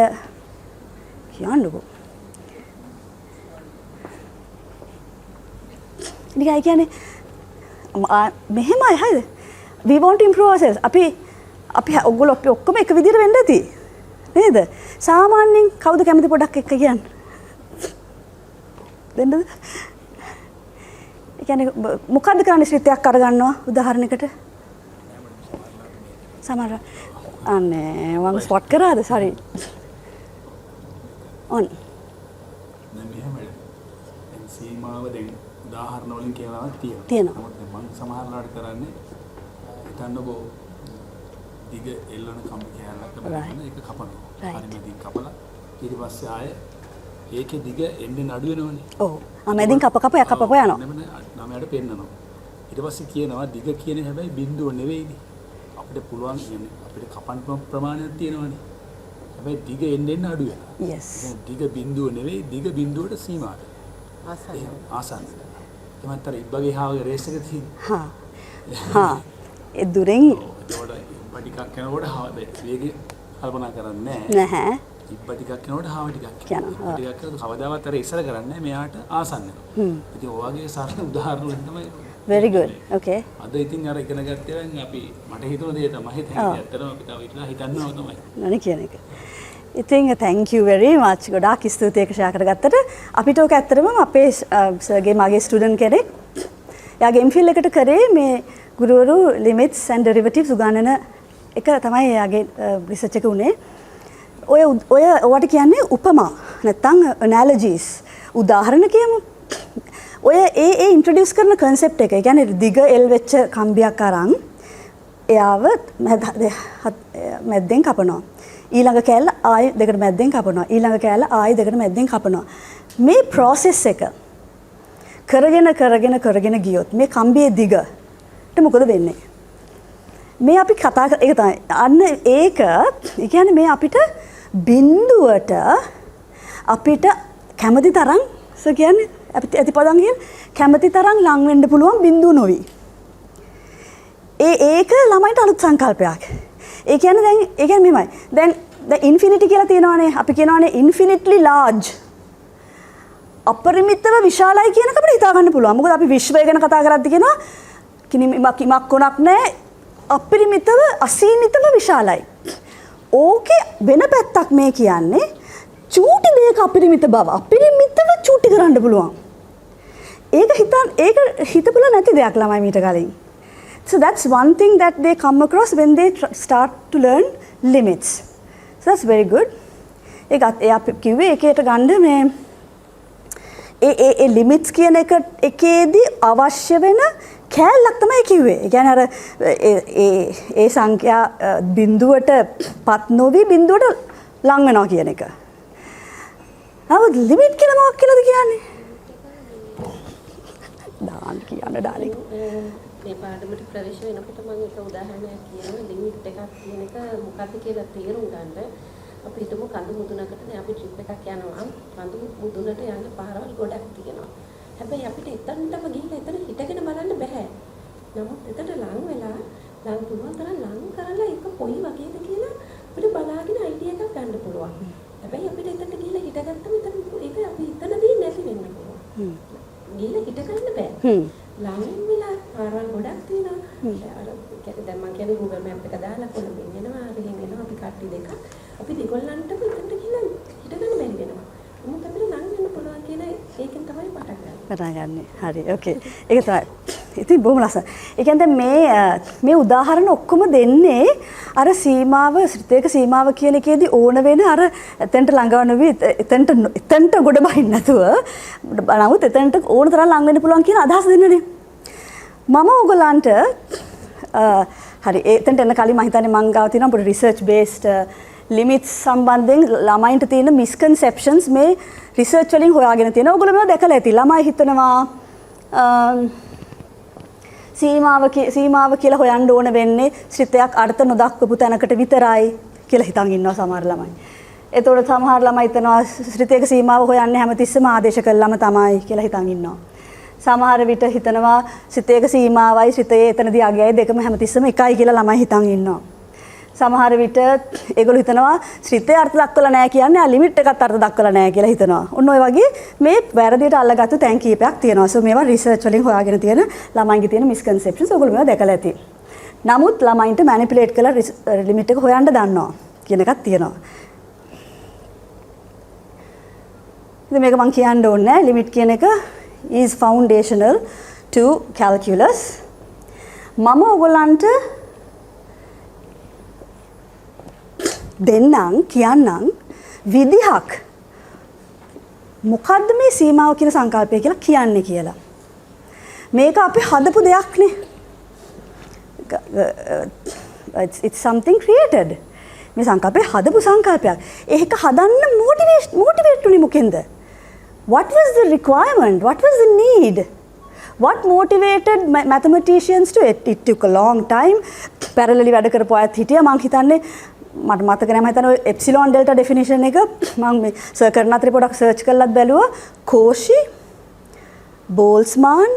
කියන්නකෝ. නිකන් කියන්නේ මෙහෙමයි හරිද? We want to improve ourselves. අපි ඔයගොල්ලෝ ඔක්කොම එක විදිහට වෙන්න ඇති. නේද? සාමාන්‍යයෙන් කවුද කැමති පොඩක් එක්ක කියන්නේ? දෙන්නද? ඒ කියන්නේ මොකද්ද කරන්නේ ශ්‍රිතයක් අරගන්නවා උදාහරණයකට? සමහර අනේ මම ස්පොට් කරාද? sorry. on. දැන් මෙහෙමයි. දැන් සීමාව දැන් උදාහරණ වලින් කියනවා තියෙනවා. මම සමහරලාට කරන්නේ හිතන්නකෝ දිග එල්ලන කම් කෑල්ලක් බලන්න ඒක කපනවා. හරි මැදින් කපලා ඊට පස්සේ ආයේ ඒකේ දිග එන්නේ අඩු වෙනවනේ. ඔව්. මැදින් කප යනවා. නමයට පෙන්නනවා. ඊට පස්සේ කියනවා දිග කියන්නේ හැබැයි බිඳුව නෙවෙයිනේ. අපිට පුළුවන් කියන්නේ අපිට කපන්න ප්‍රමාණයක් තියෙනවනේ. හැබැයි දිග එන්නේ අඩු වෙනවා. yes. දිග බිඳුව නෙවෙයි දිග බිඳුවට සීමාව. ආසන්න. එමන්තර ඉබ්බගේ හාවගේ රේස් එක තියෙනවා. හා. ඒ දුරෙන් ටිකක් යනකොට වේගය කල්පනා කරන්නේ නැහැ. ඉබ්බ ටිකක් යනකොට හාව ටිකක් යනවා. ටිකක් යනකොට කවදාවත් අර ඉස්සර කරන්නේ මෙයාට ආසන්න. ඉතින් ඔය වගේ සරල උදාහරණ වලින් තමයි very good okay අද ඉතින් අර ඉගෙන ගත්තා අපි මට හිතුණ දේ තමයි හිතන්නේ ඇත්තටම අපි තව ඉතලා හිතන්නව තමයි නනේ කියන එක ඉතින් thank you very much ගොඩාක් ස්තුතියි ඒක ෂෙයා කරගත්තට අපිට ඔක ඇත්තටම අපේ සර්ගේ මගේ ස්ටුඩන්ට් කෙනෙක් එයාගේ MPhil එකට කරේ මේ ගුරුවරු limits and derivatives උගන්වන එක තමයි එයාගේ රිසර්ච් එක උනේ ඔය ඔයාට කියන්නේ උපමා නැත්නම් analogies උදාහරණ කියමු ඔය ඒ ඉන්ට්‍රොඩියුස් කරන concept එක. ඒ කියන්නේ දිග L වෙච්ච කම්බියක් අරන් එයාව මැද්දෙන් කපනවා. ඊළඟ කෑල්ල ආයෙ දෙකට මැද්දෙන් කපනවා. ඊළඟ කෑල්ල ආයෙ දෙකට මැද්දෙන් කපනවා. මේ process එක කරගෙන ගියොත් මේ කම්බියේ දිගට මොකද වෙන්නේ? මේ අපි කතා කර ඒක තමයි. අන්න ඒක ඒ කියන්නේ මේ අපිට බිඳුවට අපිට කැමති තරම් කියන්නේ ඇතිපදන් කියන කැමති තරම් ලං වෙන්න පුළුවන් බිඳුව නොවි. ඒක ළමයින්ට අලුත් සංකල්පයක්. ඒ කියන්නේ මෙහෙමයි. දැන් ඉන්ෆිනිටි කියලා තියෙනවානේ. අපි කියනවානේ infinitely large. අපරිමිතව විශාලයි කියන එක අපිට හිතා ගන්න පුළුවන්. මොකද අපි විශ්වය ගැන කතා කරද්දී කියනවා කිනිමක් කොනක් නැහැ. අපරිමිතව අසීමිතව විශාලයි. ඕකේ වෙන පැත්තක් මේ කියන්නේ චූටි දෙයක අපරිමිත බව අපරිමිතව චූටි කරන්න පුළුවන්. ඒක හිතපුලා නැති දෙයක් ළමයි මීට කලින්. So that's one thing that they come across when they start to learn limits. So that's very good. එයා කිව්වේ ඒකේට ගන්න මේ ඒ limits කියන එකේදී අවශ්‍ය වෙන කෑල්ලක් තමයි කිව්වේ. ඒ කියන්නේ අර ඒ සංඛ්‍යා බිඳුවට පත් නොවි බිඳුවට ලං වෙනවා කියන එක. නමුත් ලිමිට් කියලා මොකක් කියලාද කියන්නේ? දාන්න කියන්න ඩාලින්. මේ පාඩමට ප්‍රවේශ වෙනකොට මම එක උදාහරණයක් කියනවා ලිමිට් එකක් කියන එක මොකක්ද කියලා තේරුම් ගන්න. අපි හිතමු කඳු මුදුනකට දැන් අපි ට්‍රිප් එකක් යනවා. කඳු මුදුනට යන්න පාරවල් ගොඩක් තියෙනවා. හැබැයි අපිට එතනටම ගිහින් එතන හිටගෙන බලන්න බෑ. නමුත් එතන ලං වෙලා ලං පුළුවන් තරම් ලං කරලා ඒක කොයි වගේද කියලා අපිට බලාගෙන අයිඩියා එකක් ගන්න පුළුවන්. හැබැයි අපිට එතනට ගිහිල්ලා හිටගත්තම එතන ඒක අපි එතනදී නැති වෙන්න පුළුවන්. ගිහිල්ලා හිට ගන්න බෑ. ලං වෙලා පාරවල් ගොඩක් තියෙනවා. අර දැන් මම කියන්නේ Google Map එක දාලා කොළඹින් එනවා, අරගෙන එනවා අපි කට්ටි දෙකක්. අපි දෙගොල්ලන්ටම එතනට ගිහිල්ලා හිටගන්න බැරි වෙනවා. මොකද අපිට ලං වෙන්න පුළුවන් කියන ඒකෙන් තමයි පටන් ගන්න. හරි. ඕකේ. ඒක තමයි. ඉතින් බොහොම ලස්සන. ඒ කියන්නේ මේ උදාහරණ ඔක්කොම දෙන්නේ අර සීමාව ශ්‍රිතයක සීමාව කියන එකේදී ඕන වෙන අර එතනට ළඟවනවි එතනට ගොඩ බහින්න නැතුව නමුත් එතනට ඕන තරම් ලඟ වෙන්න පුළුවන් කියන අදහස දෙන්නනේ. මම ඕගොල්ලන්ට හරි එතනට එන්න කලින් මම හිතන්නේ මම ගාව තියෙනවා පොඩි රිසර්ච් බේස්ඩ් limits සම්බන්ධයෙන් ළමයින්ට තියෙන misconceptions මේ රිසර්ච් වලින් හොයාගෙන තියෙනවා. ඔයගොල්ලෝ මේවා දැකලා ඇති. ළමයි හිතනවා සීමාව කියලා හොයන්න ඕන වෙන්නේ ශ්‍රිතයක් අර්ථ නොදක්වපු තැනකට විතරයි කියලා හිතන් ඉන්නවා සමහර ළමයි. එතකොට සමහර ළමයි හිතනවා ශ්‍රිතයක සීමාව හොයන්නේ හැමතිස්සෙම ආදේශ කළාම තමයි කියලා හිතන් ඉන්නවා. සමහර විට හිතනවා ශ්‍රිතයක සීමාවයි ශ්‍රිතයේ එතනදී අගයයි දෙකම හැමතිස්සෙම එකයි කියලා ළමයි හිතන් ඉන්නවා. සමහර විට ඒගොල්ලෝ හිතනවා ශ්‍රිතේ අර්ථ දක්වලා නැහැ කියන්නේ ලිමිට් එකත් අර්ථ දක්වලා නැහැ කියලා හිතනවා. ඔන්න ඔය වගේ මේ වැරදියට අල්ලගත්තු තැන් කීපයක් තියෙනවා. So මේවා රිසර්ච් වලින් හොයාගෙන තියෙන ළමයින්ගේ තියෙන misconceptions ඔයගොල්ලෝ මේවා දැකලා ඇති. නමුත් ළමයින්ට manipulate කරලා ලිමිට් එක හොයන්න දන්නවා කියන එකක් තියෙනවා. ඉතින් මේක මම කියන්න ඕනේ නැහැ. ලිමිට් කියන එක is foundational to calculus. මම ඔයගොල්ලන්ට දෙන්නම් කියන්නම් විදිහක් මොකද්ද මේ සීමාව කියන සංකල්පය කියලා කියන්නේ කියලා. මේක අපි හදපු දෙයක් නේ. It's something created. මේ සංකල්පය හදපු සංකල්පයක්. ඒක හදන්න motivate උනේ මොකෙන්ද? What was the requirement? What was the need? What motivated mathematicians to it? It took a long time. Parallelly වැඩ කරපු අයත් හිටියා. මම හිතන්නේ මට මතක නැහැ මම හිතන්නේ එප්සිලෝන් ඩෙල්ටා ඩෙෆිනිෂන් එක මම මේ සර් කරන අතරේ පොඩක් සර්ච් කරලත් බැලුවා. කෝෂි බෝල්ස්මාන්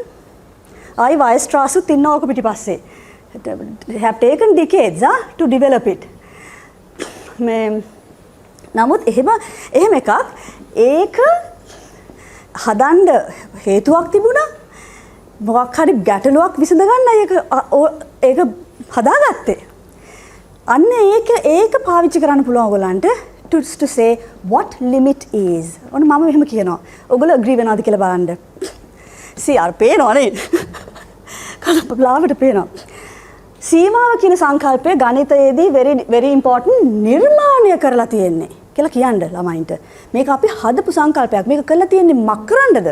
ආයි වයිස්ට්‍රාසුත් ඉන්නවා ඔක පිටිපස්සේ. have taken decades to develop it. මේ නමුත් එහෙම එකක් ඒක හදන්න හේතුවක් තිබුණා. මොකක් හරි ගැටලුවක් විසඳ ගන්න ඒක හදාගත්තේ. අන්න ඒක පාවිච්චි කරන්න පුළුවන් ඔයගලන්ට to say what limit is. ඔන්න මම මෙහෙම කියනවා. ඔයගොල්ලෝ agree වෙනවද කියලා බලන්න. see අර පේනවනේ. කලපලාවට පේනවා. සීමාව කියන සංකල්පය ගණිතයේදී very important නිර්මාණය කරලා තියෙන්නේ කියලා කියන්න ළමයින්ට. මේක අපි හදපු සංකල්පයක්. මේක කරලා තියෙන්නේ මක් කරන්නද?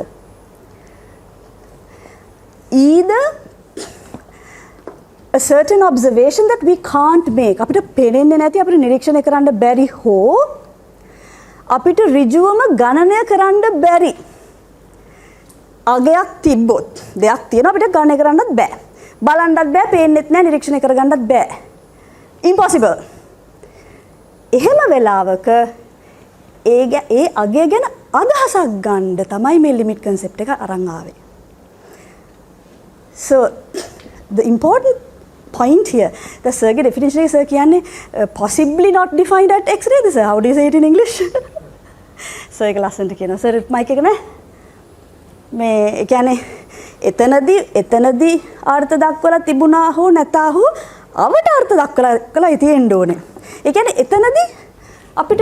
either a certain observation that we can't make. අපිට පේන්නේ නැති අපිට නිරීක්ෂණය කරන්න බැරි හෝ අපිට ඍජුවම ගණනය කරන්න බැරි අගයක් තිබ්බොත් දෙයක් තියෙනවා අපිට ගණනය කරන්නත් බෑ. බලන්නත් බෑ, පේන්නෙත් නෑ, නිරීක්ෂණය කරගන්නත් බෑ. impossible. එහෙම වෙලාවක ඒ අගය ගැන අදහසක් ගන්න තමයි මේ limit concept එක අරන් ආවේ. So the important point here, the circuit definition is කියන්නේ possibly not defined at x නේද sir? How do you say it in English? so ඒක ලස්සනට කියනවා. sir mic එක නෑ. මේ කියන්නේ එතනදී අර්ථ දක්වලා තිබුණා හෝ නැතා හෝ අවට අර්ථ දක්වලා තියෙන්න ඕනේ. ඒ කියන්නේ එතනදී අපිට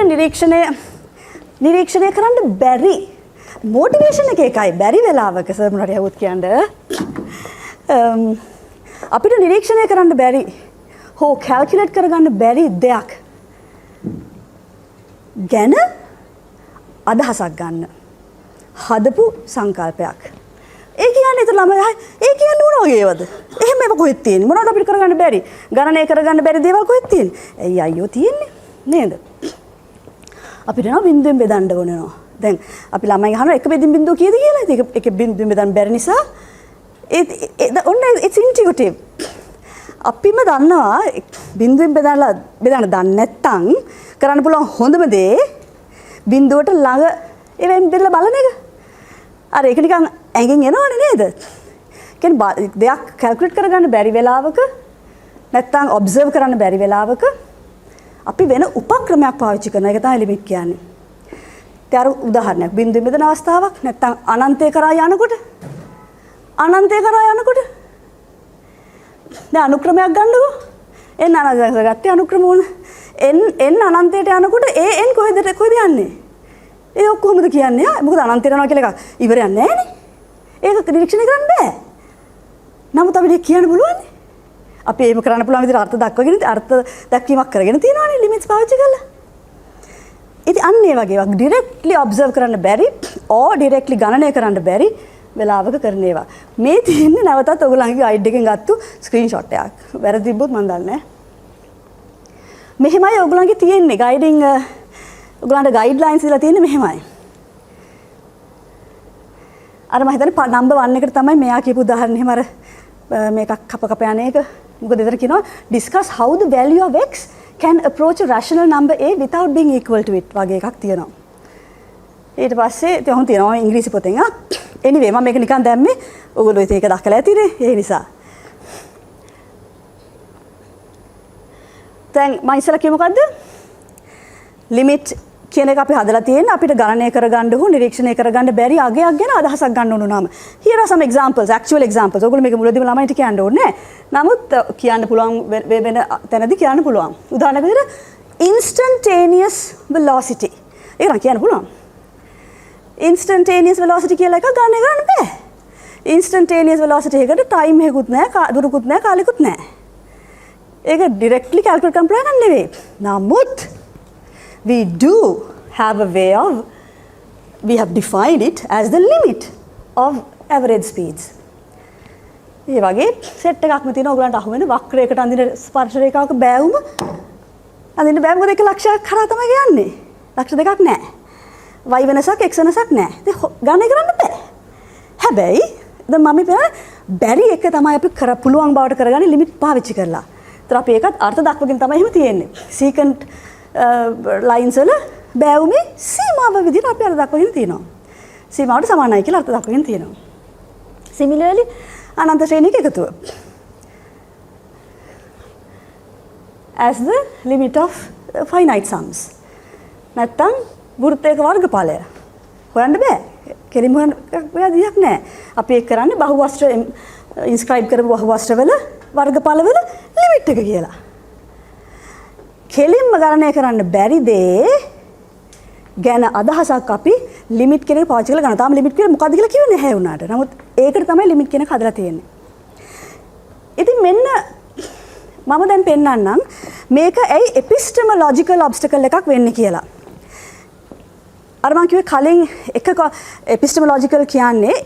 නිරීක්ෂණය කරන්න බැරි මොටිවේෂන් එක එකයි බැරි වෙලාවක සර් මොනවද යවුත් කියන්නේ අපිට නිරීක්ෂණය කරන්න බැරි හෝ කැල්කියුලේට් කරගන්න බැරි දෙයක් ගැන අදහසක් ගන්න හදපු සංකල්පයක්. ඒ කියන්නේ ඒතර ළමයි ඒ කියන්නේ මොන වගේවද? එහෙම ඒව කොහෙද තියෙන්නේ? මොනවද අපිට කරගන්න බැරි? ගණනය කරගන්න බැරි දේවල් කොහෙද තියෙන්නේ? ඇයි අයියෝ තියෙන්නේ නේද? අපිට නෝ බින්දුවෙන් බෙදන්න ඕනනවා. දැන් අපි ළමයි අහනවා එක බින්දුව කීයද කියලා. ඒක එක බින්දුවෙන් බෙදන්න බැරි නිසා ඔන්න it's intuitive. අපිම දන්නවා බින්දුවෙන් බෙදන්න දන්නේ නැත්නම් කරන්න පුළුවන් හොඳම දේ බින්දුවට ළඟ ඒවෙන් බෙදලා බලන එක. අර ඒක නිකන් ඇඟෙන් එනවනේ නේද? කියන්නේ දෙයක් කැල්කියුලේට් කරගන්න බැරි වෙලාවක නැත්නම් ඔබ්සර්ව් කරන්න බැරි වෙලාවක අපි වෙන උපක්‍රමයක් පාවිච්චි කරන එක තමයි ලිමිට් කියන්නේ. ඒතර උදාහරණයක් බින්දුවෙන් බෙදන අවස්ථාවක් නැත්නම් අනන්තය කරා යනකොට දැන් අනුක්‍රමයක් ගන්නකො n අනන්තය ගත්තේ අනුක්‍රම වුණ n අනන්තයට යනකොට n කොහෙද යන්නේ? ඒ ඔක්කොමද කියන්නේ? මොකද අනන්තයට යනවා කියලා එකක් ඉවරයක් නැහැ නේ. ඒක නිරීක්ෂණය කරන්න බෑ. නමුත් අපිට කියන්න පුළුවන්. අපි එහෙම කරන්න පුළුවන් විදිහට අර්ථ දක්වගෙන අර්ථ දක්වීමක් කරගෙන තියෙනවානේ ලිමිට්ස් පාවිච්චි කරලා. ඉතින් අන්න ඒ වගේ වක් ඩිරෙක්ට්ලි ඔබ්සර්ව් කරන්න බැරි ඕ ඩිරෙක්ට්ලි ගණනය කරන්න බැරි වෙලාවක කරන ඒවා. මේ තියෙන්නේ නැවතත් ඔයගොල්ලන්ගේ ගයිඩ් එකෙන් ගත්තු ස්ක්‍රීන්ෂොට් එකක්. වැරදි තිබ්බොත් මම දන්නේ නැහැ. මෙහෙමයි ඔයගොල්ලන්ගේ තියෙන්නේ ගයිඩින් ඔයගොල්ලන්ට ගයිඩ්ලයින්ස් දීලා තියෙන්නේ මෙහෙමයි. අර මම හිතන්නේ නම්බර් 1 එකට තමයි මෙයා කියපු උදාහරණ එහෙම අර මේකක් කප යන එක. මොකද එතන කියනවා discuss how the value of x can approach a rational number a without being equal to it වගේ එකක් තියෙනවා. ඊට පස්සේ තේරුම් තියෙනවා ඉංග්‍රීසි පොතෙන් anyway මම මේක නිකන් දැම්මේ ඔයගොල්ලෝ ඒක දක්කලා ඇතිනේ ඒ නිසා. දැන් මම ඉස්සලා කිව්ව මොකද්ද? limit කියන එක අපි හදලා තියෙන්නේ අපිට ගණනය කරගන්න හෝ නිරීක්ෂණය කරගන්න බැරි අගයක් ගැන අදහසක් ගන්න ඕන නම්. Here are some examples, actual examples. ඔයගොල්ලෝ මේක මුලදීම ළමයින්ට කියන්න ඕනේ නැහැ. නමුත් කියන්න පුළුවන් වෙන තැනදී කියන්න පුළුවන්. උදාහරණයක් විදිහට instantaneous velocity. ඒක නම් කියන්න පුළුවන්. instantaneous velocity කියලා එකක් ගණනය කරන්න බෑ. instantaneous velocity එකට time එකකුත් නැහැ, දුරකුත් නැහැ, කාලෙකුත් නැහැ. ඒක directly calculate කරන්න පුළුවන් නෙවෙයි. නමුත් we do have a way of, we have defined it as the limit of average speeds. මේ වගේ සෙට් එකක්ම තියෙනවා ඔයගලන්ට අහුවෙන වක්‍රයකට අඳින ස්පර්ශ රේඛාවක බෑවුම අඳින්න බෑ මොකද 1 ලක්ෂයක් කරා තමයි යන්නේ. ලක්ෂ දෙකක් නෑ. y වෙනසක් x වෙනසක් නෑ. ඉතින් ගණනය කරන්න බෑ. හැබැයි දැන් මම කියන්නේ බැරි එක තමයි අපි පුළුවන් බවට කරගන්නේ ලිමිට් පාවිච්චි කරලා. ඒතර අපි ඒකත් අර්ථ දක්වගෙන තමයි එහෙම තියෙන්නේ. secant lines වල බෑවුමේ සීමාව විදිහට අපි අර්ථ දක්වගෙන තියෙනවා. සීමාවට සමානයි කියලා අර්ථ දක්වගෙන තියෙනවා. similarly අනන්ත ශ්‍රේණියක එකතුව as the limit of finite sums නැත්තම් වෘත්තයක වර්ගඵලය හොයන්න බෑ. කෙලින්ම හොයන්න දෙයක් නැහැ. අපි ඒක කරන්නේ බහුවස්ත්‍ර ඉන්ස්ක්‍රයිබ් කරපු බහුවස්ත්‍රවල වර්ගඵලවල ලිමිට් එක කියලා. කෙලින්ම ගණනය කරන්න බැරි දේ ගැන අදහසක් අපි ලිමිට් කියන එක පාවිච්චි කරලා ගන්න. තාම ලිමිට් කියලා මොකද්ද කියලා කිව්වේ නැහැ වුණාට. නමුත් ඒකට තමයි ලිමිට් කියන එක හදලා තියෙන්නේ. ඉතින් මෙන්න මම දැන් පෙන්නන්නම් මේක ඇයි එපිස්ටමොලොජිකල් ඔබ්ස්ටකල් එකක් වෙන්නේ කියලා. අර මම කිව්වේ කලින් එක එපිස්ටමොලොජිකල් කියන්නේ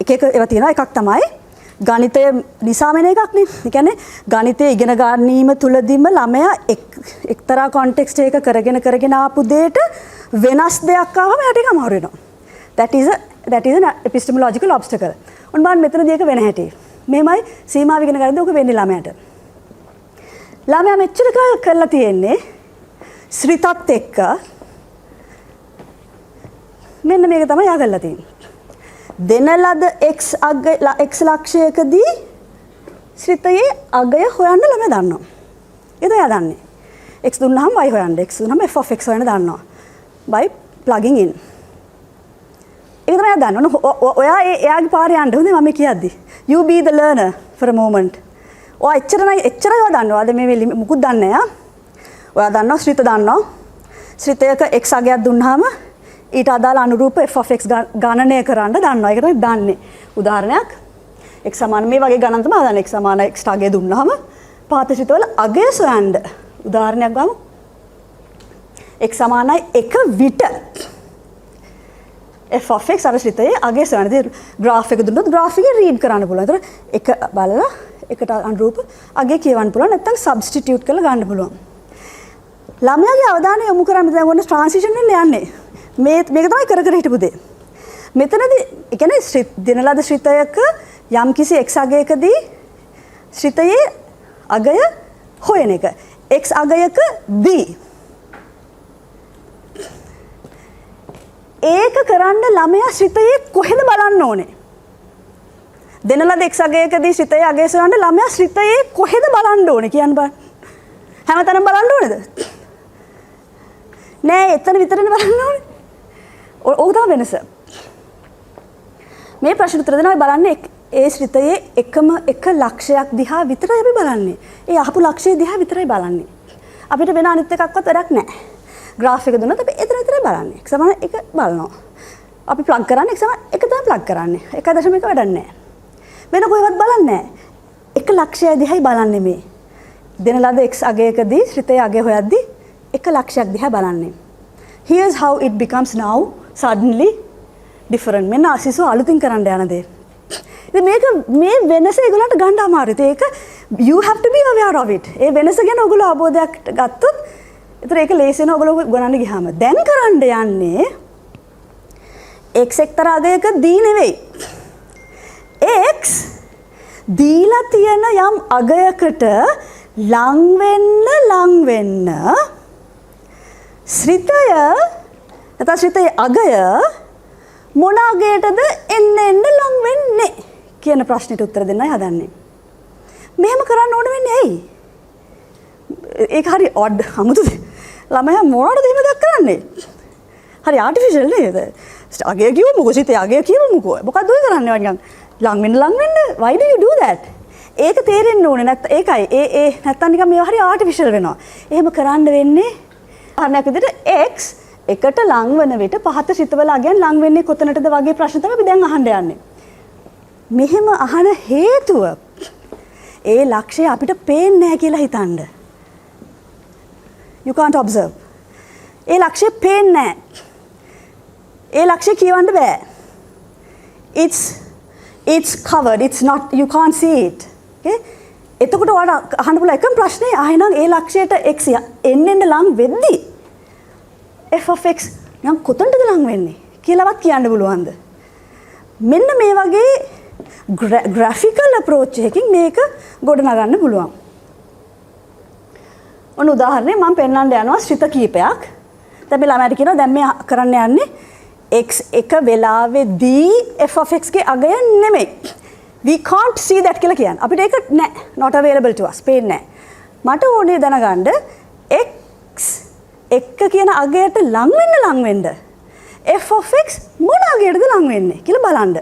එක ඒවා තියෙනවා. එකක් තමයි ගණිතය නිසා වෙන එකක් නේ. ඒ කියන්නේ ගණිතය ඉගෙන ගැනීම තුලදීම ළමයා එක්තරා කොන්ටෙක්ස්ට් එක කරගෙන ආපු දෙයට වෙනස් දෙයක් ආවම යට එක අමාරු වෙනවා. that is an epistemological obstacle. උන් බලන්න මෙතනදී එක වෙන හැටි. මෙහෙමයි සීමාව ඉගෙන ගන්නද ඔක වෙන්නේ ළමයාට. ළමයා මෙච්චර කරලා තියෙන්නේ ශ්‍රිතත් එක්ක මෙන්න මේක තමයි යා කරලා තියෙන්නේ. දෙන ලද x ලක්ෂයකදී ශ්‍රිතයේ අගය හොයන්න ළමයා දන්නවා. ඒක එයා දන්නේ. x දුන්නාම y හොයන්න, x දුන්නාම f of x හොයන්න දන්නවා. by plugging in. ඒක තමයි එයා දන්න. ඔයා එයාගේ පාරේ යන්න හොඳේ මම කියද්දි. You be the learner for a moment. ඔයා එච්චරයි ඔයා දන්නවා. අද මේ මුකුත් දන්නේ නැහැ. ඔයා දන්නවා ශ්‍රිත දන්නවා. ශ්‍රිතයක x අගයක් දුන්නාම ඊට අදාළ අනුරූප f of x ගණනය කරන්න දන්නවා. ඒක තමයි දන්නේ. උදාහරණයක් x සමාන මේ වගේ ගණන් තමයි හදන්නේ. x සමාන x අගය දුන්නාම පහත ශ්‍රිතවල අගය සොයන්න. උදාහරණයක් ගමු. x සමානයි 1 විට f of x අර ශ්‍රිතයේ අගය සොයන්න. ඉතින් graph එක දුන්නොත් graph එක read කරන්න පුළුවන්. ඒතර එක බලලා එකට අනුරූප අගය කියවන්න පුළුවන්. නැත්නම් substitute කරලා ගන්න පුළුවන්. ළමයාගේ අවධානය යොමු කරන්න දැන් ඔන්න transition වෙන්න යන්නේ. මේක තමයි කර හිටපු දේ. මෙතනදී ඒ කියන්නේ දෙන ලද ශ්‍රිතයක යම්කිසි x අගයකදී ශ්‍රිතයේ අගය හොයන එක. x අගයකදී ඒක කරන්න ළමයා ශ්‍රිතයේ කොහෙද බලන්න ඕනේ? දෙන ලද x අගයකදී ශ්‍රිතයේ අගය සොයන්න ළමයා ශ්‍රිතයේ කොහෙද බලන්න ඕනේ කියන්න බලන්න. හැමතැනම බලන්න ඕනේද? නෑ එතන විතරනේ බලන්න ඕනේ. ඕක තමයි වෙනස. මේ ප්‍රශ්න උත්තර දෙනවා බලන්නේ ඒ ශ්‍රිතයේ එකම එක ලක්ෂයක් දිහා විතරයි අපි බලන්නේ. ඒ අහපු ලක්ෂය දිහා විතරයි බලන්නේ. අපිට වෙන අනිත් එකක්වත් වැඩක් නැහැ. graph එක දුන්නොත් අපි එතන විතරයි බලන්නේ. x සමාන 1 බලනවා. අපි plug කරන්නේ x සමාන 1 තමයි plug කරන්නේ. 1.1 වැඩක් නැහැ. වෙන කොහෙවත් බලන්නේ නැහැ. එක ලක්ෂය දිහායි බලන්නේ මේ. දෙන ලද x අගයකදී ශ්‍රිතයේ අගය හොයද්දී එක ලක්ෂයක් දිහා බලන්නේ. Here's how it becomes now suddenly different. මෙන්න අසිසු අලුතින් කරන්න යන දේ. ඉතින් මේ වෙනස ඒගොල්ලන්ට ගන්න අමාරුයි. ඒක you have to be aware of it. ඒ වෙනස ගැන ඔයගොල්ලෝ අවබෝධයක් ගත්තොත් ඒතර ඒක ලේසි වෙනවා ඔයගොල්ලෝ ගණන් ගියාම. දැන් කරන්න යන්නේ x එක්තරා අගයක දී නෙවෙයි. x දීලා තියෙන යම් අගයකට ලං වෙන්න ශ්‍රිතය නැත්නම් ශ්‍රිතයේ අගය මොන අගයටද එන්න ලං වෙන්නේ කියන ප්‍රශ්නෙට උත්තර දෙන්නයි හදන්නේ. මෙහෙම කරන්න ඕන වෙන්නේ ඇයි? ඒක හරි ඔඩ් අමුතුද? ළමයා මොනවද එහෙම දෙයක් කරන්නේ? හරි ආටිෆිෂල් නේද? අගය කිව්වමුකෝ ශ්‍රිතයේ අගය කිව්වමුකෝ. මොකක්ද ඔය කරන්නේ වගේ ලං වෙන්න why do you do that? ඒක තේරෙන්න ඕනේ නැත්නම් ඒකයි ඒ නැත්නම් නිකන් මේවා හරි ආටිෆිෂල් වෙනවා. එහෙම කරන්න වෙන්නේ උදාහරණයක් විදිහට x එකට ලං වන විට පහත ශ්‍රිතවල අගයන් ලං වෙන්නේ කොතනටද වගේ ප්‍රශ්න තමයි අපි දැන් අහන්න යන්නේ. මෙහෙම අහන හේතුව ඒ ලක්ෂය අපිට පේන්නේ නැහැ කියලා හිතන්න. You can't observe. ඒ ලක්ෂය පේන්නේ නැහැ. ඒ ලක්ෂය කියවන්න බෑ. It's covered. It's not, you can't see it. Okay? එතකොට ඔයාලට අහන්න පුළුවන් එකම ප්‍රශ්නේ ආයෙනම් ඒ ලක්ෂයට x එන්න ලං වෙද්දි f of x නම් කොතනද ලං වෙන්නේ කියලාවත් කියන්න පුළුවන්ද? මෙන්න මේ වගේ graphical approach එකකින් මේක ගොඩනගන්න පුළුවන්. ඔන්න උදාහරණයක් මම පෙන්නන්න යනවා ශ්‍රිත කීපයක්. දැන් මේ ළමයාට කියනවා දැන් මේ කරන්න යන්නේ x එක වෙලාවේදී f of x ගේ අගය නෙමෙයි. We can't see that කියලා කියන්නේ. අපිට ඒක නෑ. Not available to us. පේන්නේ නෑ. මට ඕනේ දැනගන්න x එක කියන අගයට ලං වෙන්න f of x මොනවාගේද ලං වෙන්නේ කියලා බලන්න.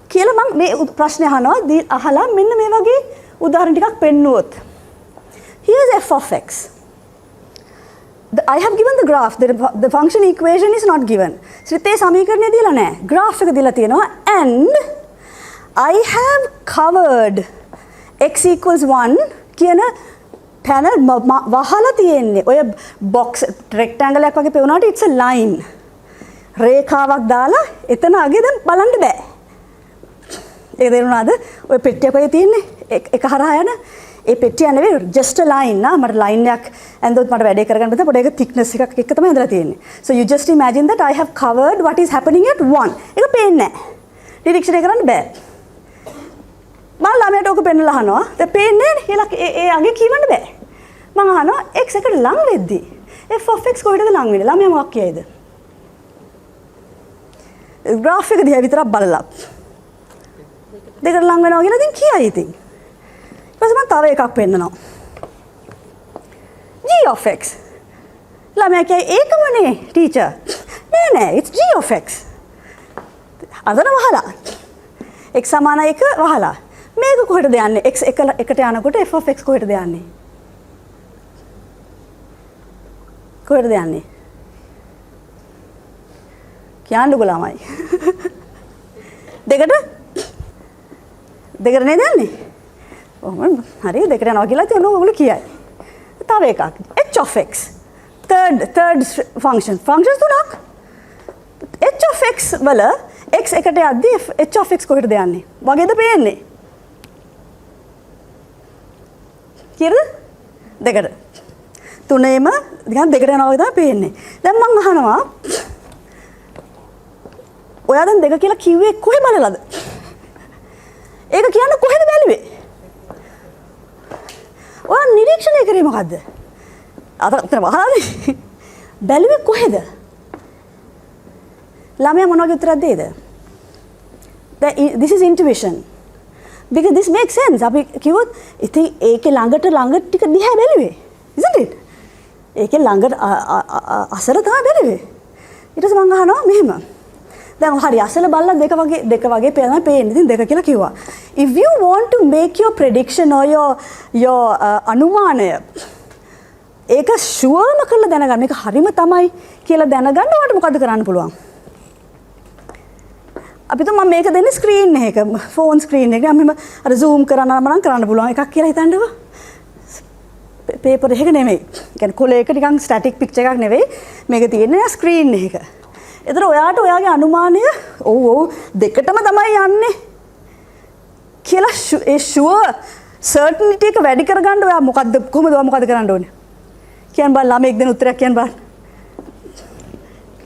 කියලා මම මේ ප්‍රශ්නේ අහලා මෙන්න මේ වගේ උදාහරණ ටිකක් පෙන්නුවොත්. Here's f of x. I have given the graph. The function equation is not given. ශ්‍රිතේ සමීකරණය දීලා නැහැ. graph එක දීලා තියෙනවා and I have covered x equals 1 කියන panel වහලා තියෙන්නේ. ඔය box rectangle එකක් වගේ පෙවුනාට it's a line. රේඛාවක් දාලා එතන අගේ දැන් බලන්න බෑ. ඒක තේරුණාද? ඔය පෙට්ටියක් වගේ තියෙන්නේ එක හරහා යන ඒ පෙට්ටිය නෙවෙයි just a line නා මට line එකක් ඇන්දොත් මට වැඩේ කරගන්න බෑ පොඩි එක thickness එකක් එක තමයි ඇඳලා තියෙන්නේ. So you just imagine that I have covered what is happening at 1. ඒක පේන්නේ නැහැ. නිරීක්ෂණය කරන්න බෑ. මම ළමයට ඔක පෙන්නලා අහනවා. දැන් පේන්නේ නැහැ. ඒ අගේ කියවන්න බෑ. මම අහනවා x එකට ලං වෙද්දී f of x කොහෙටද ලං වෙන්නේ? ළමයා මොකක් කියයිද? graph එක දිහා විතරක් බලලා දෙකට ලං වෙනවා කියලා ඉතින් කියයි ඉතින්. ඊපස්සේ මම තව එකක් පෙන්නනවා. g of x. ළමයා කියයි ඒකමනේ ටීචර්. නෑ it's g of x. අදන වහලා. x සමාන 1 වහලා. මේක කොහෙටද යන්නේ? x එකට යනකොට f of x කොහෙටද යන්නේ? කොහෙටද යන්නේ? කියන්නකෝ ළමයි. දෙකට නේද යන්නේ? ඔහොම හරි දෙකට යනවා කියලා තියෙන ඕගොල්ලෝ කියයි. තව එකක් h of x. third function. functions තුනක්. h of x වල x එකට යද්දී h of x කොහෙටද යන්නේ? වගේද පේන්නේ? කීයද? දෙකට. තුනේම නිකන් දෙකට යනවා වගේ තමයි පේන්නේ. දැන් මම අහනවා ඔයා දැන් දෙක කියලා කිව්වේ කොහෙ බලලාද? ඒක කියන්න කොහෙද බැලුවේ? ඔයා නිරීක්ෂණය කරේ මොකද්ද? අතන වහලානේ. බැලුවේ කොහෙද? ළමයා මොන වගේ උත්තරයක් දෙයිද? This is intuition. Because this makes sense. අපි කිව්වොත් ඉතින් ඒකේ ළඟට ටික දිහා බැලුවේ. Isn't it? ඒකේ ළඟට අසල තමයි බැලුවේ. ඊට පස්සේ මම අහනවා මෙහෙම. දැන් හරි අසල බලලා දෙක වගේ පේන්නේ. ඉතින් දෙක කියලා කිව්වා. If you want to make your prediction or your අනුමානය ඒක ෂුවර්ම කරලා දැනගන්න මේක හරිම තමයි කියලා දැනගන්න ඔයාලට මොකද කරන්න පුළුවන්? අපි මම මේක දෙන්නේ ස්ක්‍රීන් එක ෆෝන් ස්ක්‍රීන් එක මම අර zoom කරන්න කරන්න පුළුවන් එකක් කියලා හිතන්නකෝ. පේපර් එකක නෙමෙයි. කියන්නේ කොලයක නිකන් ස්ටැටික් පික්චර් එකක් නෙවෙයි. මේක තියෙන්නේ ස්ක්‍රීන් එක. ඒතර ඔයාට ඔයාගේ අනුමානය ඔව් දෙකටම තමයි යන්නේ කියලා ඒ ෂුවර් සර්ටනිටි එක වැඩි කරගන්න ඔයා කොහොමද කරන්න ඕනේ? කියන්න බලන්න ළමෙක් දෙන උත්තරයක් කියන්න බලන්න.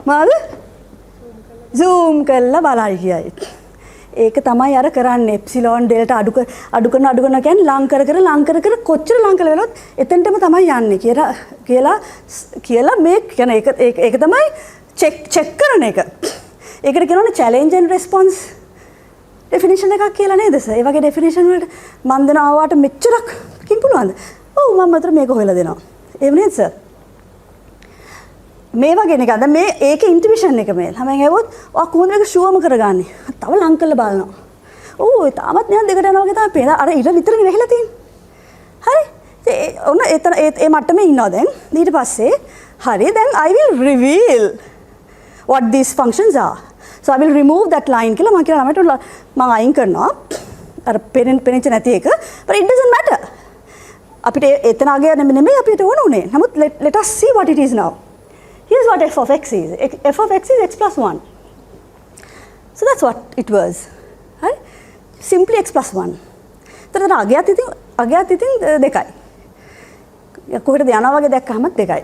මාද zoom කරලා බලයි කියයි. ඒක තමයි අර කරන්නේ එප්සිලෝන් ඩෙල්ටා අඩු කරන කියන්නේ ලං කර කොච්චර ලං කළ වෙලොත් එතෙන්ටම තමයි යන්නේ කියලා මේ කියන්නේ ඒක තමයි චෙක් කරන එක. ඒකට කියනවනේ challenge and response definition එකක් කියලා නේද සර්? ඒ වගේ definition වලට මන් දෙන ආවාට මෙච්චරක් කින් පුළුවන්ද? ඔව් මම අතර මේක හොයලා දෙනවා. එහෙම නේද සර්? මේ වගේ නිකන් දැන් මේ ඒකේ ඉන්ටියුෂන් එක මේ ළමයි හැවොත් ඔයා කොහොමද මේක ෂුවර්ම කරගන්නේ? තව ලං කරලා බලනවා. ඔව් තාමත් නෑ දෙකට යනවා වගේ තමයි පේනවා. අර ඉර විතරනේ වැහිලා තියෙන්නේ. හරි? ඔන්න ඒ මට්ටමේ ඉන්නවා දැන්. ඊට පස්සේ හරි දැන් I will reveal what these functions are. So I will remove that line කියලා මම කියලා ළමයට මම අයින් කරනවා. අර පෙනෙච්ච නැති එක. But it doesn't matter. අපිට එතන අගය නෙමෙයි අපිට ඕන උනේ. නමුත් let us see what it is now. Here's what f of x is. f of x is x plus 1. So that's what it was. Right? Simply x plus 1. එතන අගයත් ඉතින් දෙකයි. කොහෙටද යනවා වගේ දැක්කම දෙකයි.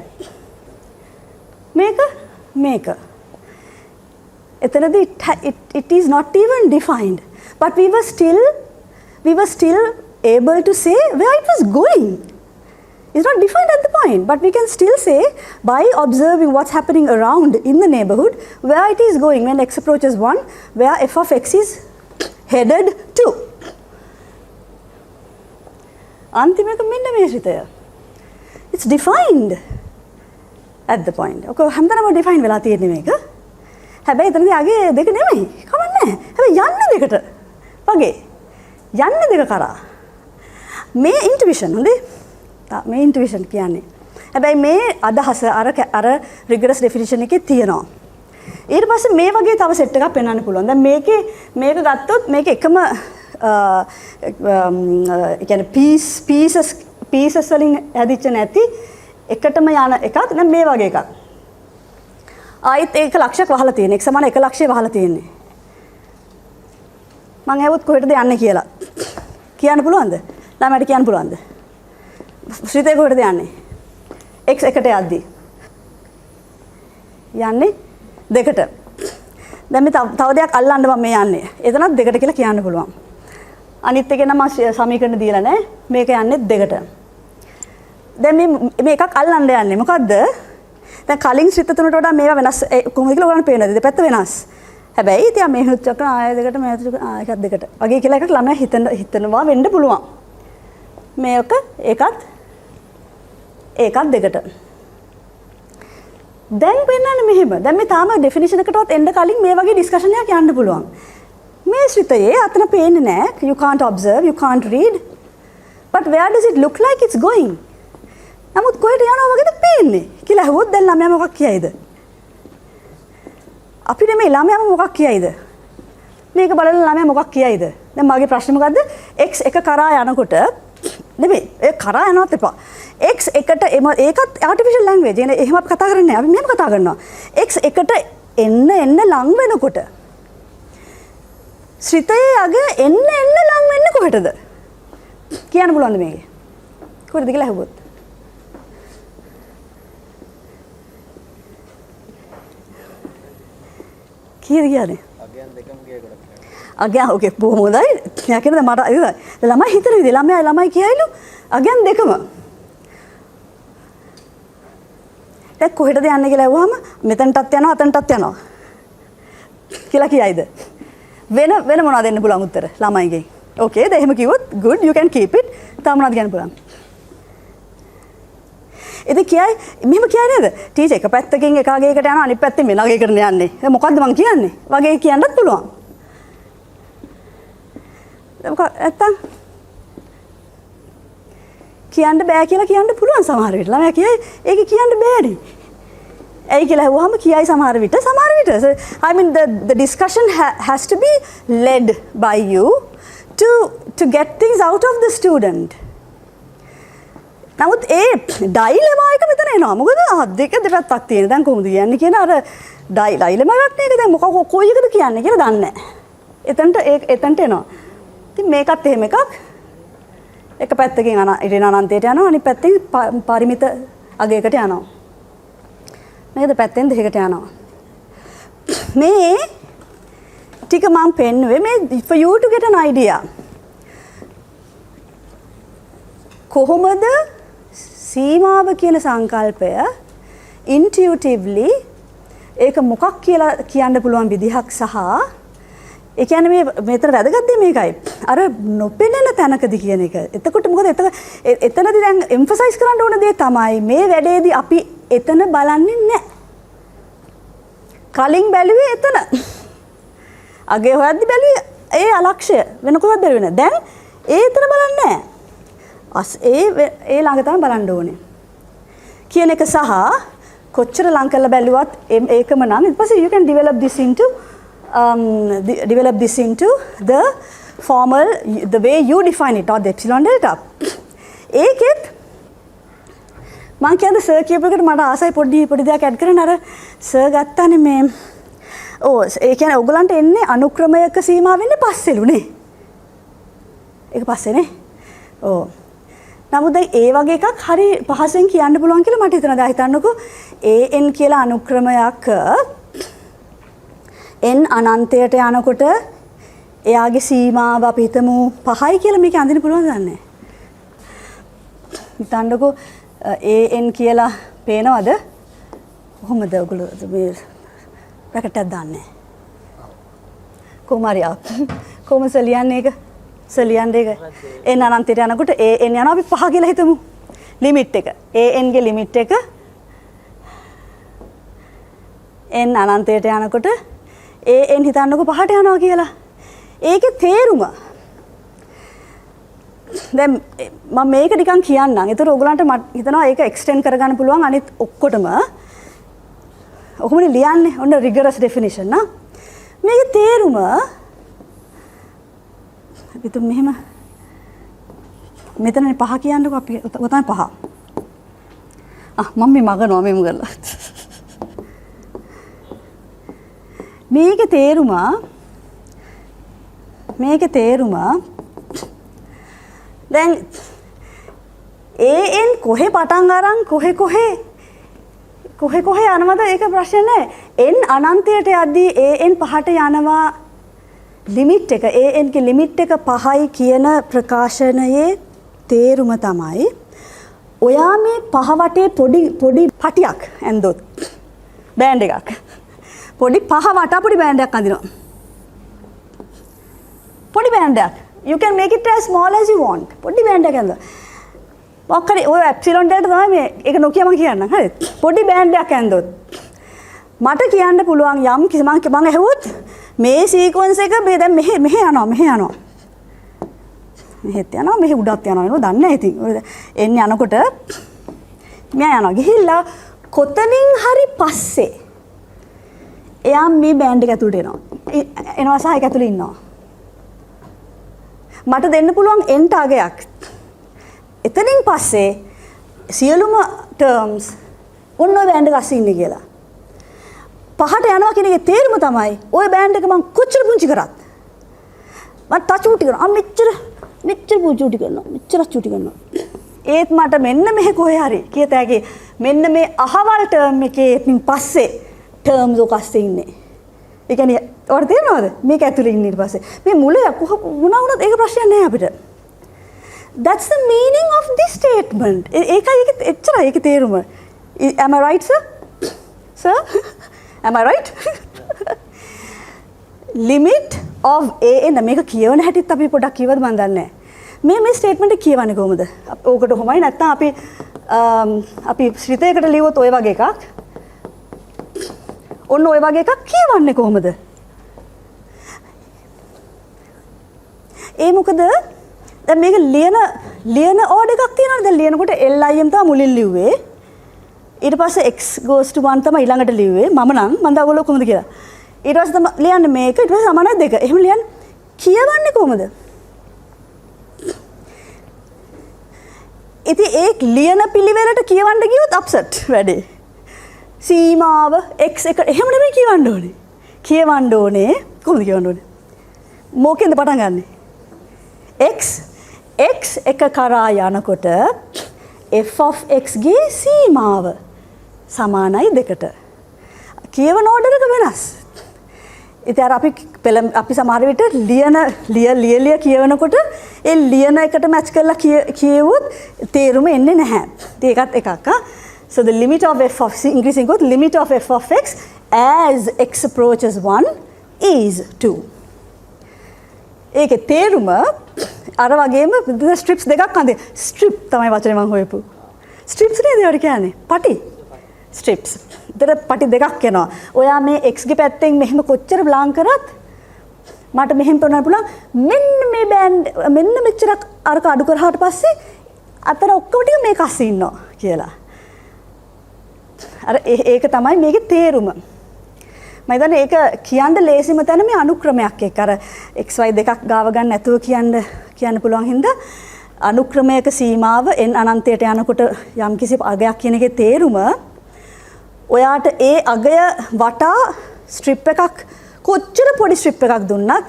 මේක. එතනදී it is not even defined. But we were still able to say where it was going. It's not defined at the point, but we can still say by observing what's happening around in the neighborhood where it is going when x approaches 1, where f of x is headed to. Antimeka minna me ශ්‍රිතය. It's defined at the point. Okay, හැමදාම define වෙලා තියෙන්නේ මේක. හැබැයි එතනදී අගේ දෙක නෙමෙයි. කමන්නේ. හැබැයි යන්නේ දෙකට. වගේ. යන්නේ දෙක කරා. මේ ඉන්ටුවිෂන් හොඳේ. මේ ඉන්ටුවිෂන් කියන්නේ. හැබැයි මේ අදහස අර රිගරස් ඩෙෆිනිෂන් එකේ තියෙනවා. ඊට පස්සේ මේ වගේ තව සෙට් එකක් පෙන්වන්න පුළුවන්. දැන් මේක ගත්තොත් මේක එකම කියන්නේ පීසස් වලින් හැදිච්ච නැති එකටම යන එකක්. දැන් මේ වගේ එකක්. ආයෙත් 1 ලක්ෂයක් වහලා තියෙන. එක සමාන 1 ලක්ෂය වහලා තියෙන්නේ. මං ඇහුවොත් කොහෙටද යන්නේ කියලා. කියන්න පුළුවන්ද? ළමයට කියන්න පුළුවන්ද? ශ්‍රිතේ කොහෙටද යන්නේ? x එකට යද්දී. යන්නේ 2ට. දැන් මේ තව දෙයක් අල්ලන්න මම මේ යන්නේ. එතනත් 2ට කියලා කියන්න පුළුවන්. අනිත් එකේ නම් සමීකරණ දීලා නැහැ. මේක යන්නේ 2ට. දැන් මේ එකක් අල්ලන්න යන්නේ. මොකද්ද? දැන් කලින් ශ්‍රිත තුනට වඩා මේවා වෙනස් කොහොමද කියලා ඔයගොල්ලන්ට පේනද? දෙපැත්ත වෙනස්. හැබැයි ඉතින් මේ හුච්චක ආය 2ට මේ එකක් 2ට. වගේ කියලා එකක් ළමයා හිතනවා වෙන්න පුළුවන්. මේක එකත් 2ට. දැන් වෙනන්නේ මෙහෙම. දැන් මේ තාම ඩෙෆිනිෂන් එකටවත් එන්න කලින් මේ වගේ ඩිස්කෂන් එකක් යන්න පුළුවන්. මේ ශ්‍රිතයේ අතන පේන්නේ නැහැ. You can't observe, you can't read. But where does it look like it's going? නමුත් කොහෙට යනවා වගේද පේන්නේ කියලා අහුවොත් දැන් ළමයා මොකක් කියයිද? අපිට මේ ළමයාම මොකක් කියයිද? මේක බලලා ළමයා මොකක් කියයිද? දැන් මගේ ප්‍රශ්නේ මොකද්ද? x එක කරා යනකොට නෙමෙයි ඒ කරා යනවත් එපා. x එකට ඒකත් ආටිෆිෂල් ලැන්ග්වේජ්. එහෙම අපි කතා කරන්නේ නැහැ. අපි මෙහෙම කතා කරනවා. x එකට එන්න ලං වෙනකොට ශ්‍රිතයේ අග එන්න ලං වෙන්නේ කොහෙටද? කියන්න පුළුවන්ද මේකේ? කොහෙද කියලා අහුවොත්? කීයද කියන්නේ? අගයන් දෙකම ගිය ගොඩක්. අගයන් ඕකේ බොහොම හොඳයි. එයා කියන්නේ මට ඉතින් ළමයි හිතන විදිහ ළමයි කියයිලු අගයන් දෙකම. දැන් කොහෙටද යන්නේ කියලා අහුවාම මෙතනටත් යනවා අතනටත් යනවා. කියලා කියයිද? වෙන මොනවද දෙන්න පුළුවන් උත්තර ළමයිගෙන්? ඕකේ දැන් එහෙම කිව්වොත් good you can keep it. තාම මොනවද කියන්න පුළුවන්? ඉතින් කියයි මෙහෙම කියන්නේ නේද? ටීචර් එක පැත්තකින් එක අගයකට යනවා අනිත් පැත්තෙන් වෙන අගයකට යන්නේ. දැන් මොකද්ද මං කියන්නේ? වගේ කියන්නත් පුළුවන්. දැන් මොකක් නැත්තම් කියන්න බෑ කියලා කියන්න පුළුවන් සමහර විට. ළමයා කියයි ඒක කියන්න බෑනේ. ඇයි කියලා අහුවාම කියයි සමහර විට. So, I mean the discussion has to be led by you to get things out of the student. නමුත් ඒ ඩයිලෙමා එක මෙතන එනවා. මොකද දෙක දෙපැත්තක් තියෙන. දැන් කොහොමද කියන්නේ කියන අර ඩයිලෙමා එකක් නේද? දැන් මොකක් කොයි එකද කියන්නේ කියලා දන්නේ නැහැ. එතනට එනවා. ඉතින් මේකත් එහෙම එකක්. එක පැත්තකින් ඉරණ අනන්තයට යනවා අනිත් පැත්තෙන් පරිමිත අගයකට යනවා. මේක දෙපැත්තෙන් දෙකකට යනවා. මේ ටික මම පෙන්නුවේ මේ for you to get an idea. කොහොමද සීමාව කියන සංකල්පය intuitively ඒක මොකක් කියලා කියන්න පුළුවන් විදිහක් සහ ඒ කියන්නේ මේ මෙතන වැදගත් දේ මේකයි. අර නොපෙනෙන තැනකදී කියන එක. එතකොට මොකද එතනදී දැන් emphasize කරන්න ඕන දේ තමයි මේ වැඩේදී අපි එතන බලන්නේ නැහැ. කලින් බැලුවේ එතන. අගේ හොයද්දි බැලුවේ ඒ අලක්ෂය වෙන කොහෙවත් බැලුවේ නැහැ. දැන් ඒ එතන බලන්නේ නැහැ. ඒ ළඟ තමයි බලන්න ඕනේ. කියන එක සහ කොච්චර ලං කරලා බැලුවත් ඒකම නම් ඊට පස්සේ you can develop this into the formal the way you define it or the epsilon delta. ඒකෙත් මම කියන්නේ සර් කියපේකට මට ආසයි පොඩි දෙයක් ඇඩ් කරන්න. අර සර් ගත්තානේ මේ ඒ කියන්නේ ඔයගලන්ට එන්නේ අනුක්‍රමයක සීමා වෙන්නේ පස්සෙලුනේ. ඒක පස්සේනේ. නමුත් දැන් ඒ වගේ එකක් හරි පහසෙන් කියන්න පුළුවන් කියලා මට හිතෙනවා. දැන් හිතන්නකෝ an කියලා අනුක්‍රමයක් n අනන්තයට යනකොට එයාගේ සීමාව අපි හිතමු 5යි කියලා මේක අඳින්න පුළුවන්ද නැහැ. හිතන්නකෝ an කියලා පේනවද? කොහොමද ඔයගොල්ලෝ මේ බ්‍රැකට් එකක් දාන්නේ? කොහොමරියා කොහොමද ලියන්නේ ඒක? ලියන්නේ ඒක n අනන්තයට යනකොට an යනවා අපි 5 කියලා හිතමු. ලිමිට් එක an ගේ ලිමිට් එක n අනන්තයට යනකොට an හිතන්නකො පහට යනවා කියලා. ඒකේ තේරුම දැන් මම මේක නිකන් කියන්නම්. ඒතර ඔයගලන්ට මට හිතනවා ඒක එක්ස්ටෙන්ඩ් කරගන්න පුළුවන් අනිත් ඔක්කොටම. ඔහොමනේ ලියන්නේ. ඔන්න rigorous definition නා. මේකේ තේරුම අපි තුන් මෙහෙම මෙතනනේ පහ කියන්නකො අපි ඔතන පහ. මම මේ මගනවා මෙහෙම කරලා. මේකේ තේරුම දැන් an කොහෙ පටන් අරන් කොහෙ යනවද ඒක ප්‍රශ්න නෑ. n අනන්තයට යද්දී an පහට යනවා ලිමිට් එක an ගේ ලිමිට් එක 5යි කියන ප්‍රකාශනයේ තේරුම තමයි ඔයා මේ පහ වටේ පොඩි පටියක් ඇන්දොත් බෑන්ඩ් එකක් පොඩි පහ වටා පොඩි බෑන්ඩ් එකක් අඳිනවා. පොඩි බෑන්ඩ් එකක් you can make it as small as you want. පොඩි බෑන්ඩ් එකක් ඇඳලා මොකක් හරි ඔය ඇප්සිලොන් දෙකට තමයි මේ ඒක නොකිය මම කියන්නම්. හරිද? පොඩි බෑන්ඩ් එකක් ඇඳොත් මට කියන්න පුළුවන් යම් කිසි මම ඇහුවොත් මේ සීක්වන්ස් එක මේ දැන් මෙහෙ යනවා මෙහෙත් යනවා මෙහෙ උඩත් යනවා නේද දන්නේ නැහැ ඉතින් එන්නේ යනකොට මෙයා යනවා ගිහිල්ලා කොතනින් හරි පස්සේ එයා මේ බෑන්ඩ් එක ඇතුළට එනවා සහ ඒක ඇතුළේ ඉන්නවා මට දෙන්න පුළුවන් එන්ට අගයක් එතනින් පස්සේ සියලුම ටර්ම්ස් ඔන්න ඔය බෑන්ඩ් එක අස්සේ ඉන්නේ කියලා පහට යනවා කියන එකේ තේරුම තමයි ওই බෑන්ඩ් එක මම කොච්චර පුංචි කරත් මම ටච් උටි කරනවා මෙච්චර පුංචි කරනවා ඒත් මට මෙන්න මෙහෙ කොහේ හරි කියත හැකි මෙන්න මේ අහවල් ටර්ම් එකේ ඉතින් පස්සේ ටර්ම්ස් ඔක අස්සේ ඉන්නේ ඒ කියන්නේ ඔයාලට තේරෙනවද මේක ඇතුලේ ඉන්නේ ඊට පස්සේ මේ මුල වුණා වුණත් ඒක ප්‍රශ්නයක් නෑ අපිට that's the meaning of this statement ඒකයි එච්චරයි ඒකේ තේරුම am I right sir am I right limit of an මේක කියවන හැටිත් අපි පොඩක් කියවද මන් දන්නේ මේ ස්ටේට්මන්ට් එක කියවන්නේ කොහොමද ඕකට කොහොමයි නැත්නම් අපි ශ්‍රිතයකට ලියුවොත් ඔය වගේ එකක් ඔන්න ඔය වගේ එකක් කියවන්නේ කොහොමද ඒ මොකද දැන් මේක ලියන ඕඩර් එකක් තියෙනවනේ දැන් ලියනකොට lim තමයි මුලින් ලිව්වේ ඊට පස්සේ x goes to 1 තමයි ඊළඟට ලිව්වේ මම ඔයගොල්ලෝ කොහොමද කියලා ඊට පස්සේ තමයි ලියන්නේ මේක ඊට පස්සේ සමානයි දෙක එහෙම ලියන්නේ කියවන්නේ කොහොමද ඉතින් ඒ ලියන පිළිවෙලට කියවන්න ගියොත් අප්සෙට් වැඩේ සීමාව x එක එහෙම නෙමෙයි කියවන්න ඕනේ කොහොමද කියවන්න ඕනේ මොකෙන්ද පටන් ගන්නෙ x එක කරා යනකොට f of x ගේ සීමාව සමානයි දෙකට කියවන ඕඩර් එක වෙනස් ඉතින් අර අපි සමහර විට ලිය කියවනකොට ඒ ලියන එකට මැච් කරලා කියවුවොත් තේරුම එන්නේ නැහැ ඒකත් එකක් so the limit of f of increasing with limit of f of x as x approaches 1 is 2 ඒකේ තේරුම අර වගේම ස්ට්‍රිප්ස් දෙකක් අඳේ ස්ට්‍රිප් තමයි වචනේ මම හොයපු ස්ට්‍රිප්ස් නේද ඒවට කියන්නේ පටි ස්ට්‍රිප්ස් දෙතර පටි දෙකක් එනවා ඔයා මේ x ගේ පැත්තෙන් මෙහෙම කොච්චර බ්ලාන් කරත් මට මෙහෙම පොන්නන්න පුළුවන් මෙන්න මේ බෑන්ඩ් මෙන්න මෙච්චරක් අරක අඩු කරාට පස්සේ අතර ඔක්කොම ටික මේක අස්සේ ඉන්නවා කියලා අර ඒක තමයි මේකේ තේරුම මම හිතන්නේ ඒක කියන්න ලේසිම තැන මේ අනුක්‍රමයක් එක්ක අර xy දෙකක් ගාව ගන්න නැතුව කියන්න පුළුවන් හින්දා අනුක්‍රමයක සීමාව n අනන්තයට යනකොට යම්කිසි අගයක් කියන එකේ තේරුම ඔයාට ඒ අගය වටා ස්ට්‍රිප් එකක් කොච්චර පොඩි ස්ට්‍රිප් එකක් දුන්නත්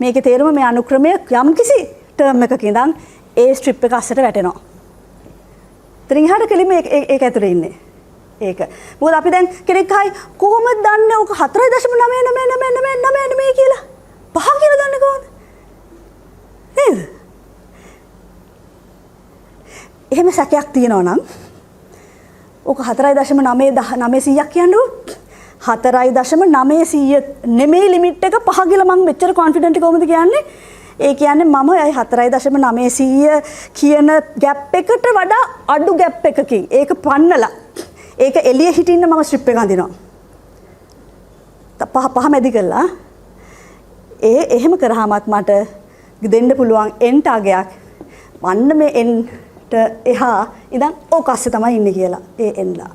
මේකේ තේරුම මේ අනුක්‍රමය යම්කිසි ටර්ම් එකක ඉඳන් ඒ ස්ට්‍රිප් එක අස්සට වැටෙනවා. ඉතින් එහාට කෙලිම ඒක ඇතුලේ ඉන්නේ. ඒක. මොකද අපි දැන් කෙනෙක් හයි කොහොමද දන්නේ ඔක 4.99999 කියලා? පහ කියලා දන්නේ කොහොමද? නේද? එහෙම සැකයක් තියෙනවා නම් ඔක 4.900ක් කියන්නේ 4.900 නෙමෙයි ලිමිට් එක 5 කියලා මම මෙච්චර කොන්ෆිඩන්ට් කොහොමද කියන්නේ? ඒ කියන්නේ මම 4.900 කියන ગેප් එකට වඩා අඩු ગેප් එකකින් ඒක පන්නලා ඒක එළිය හිටින්න මම ස්ට්‍රිප් එක අඳිනවා. පහ මැදි කළා. එහෙම කරාමත් මට දෙන්න පුළුවන් එන්ට අගයක් වන්න මේ එන්ට එහා ඉඳන් ඕක අස්සේ තමයි ඉන්නේ කියලා ඒ එන්ලා.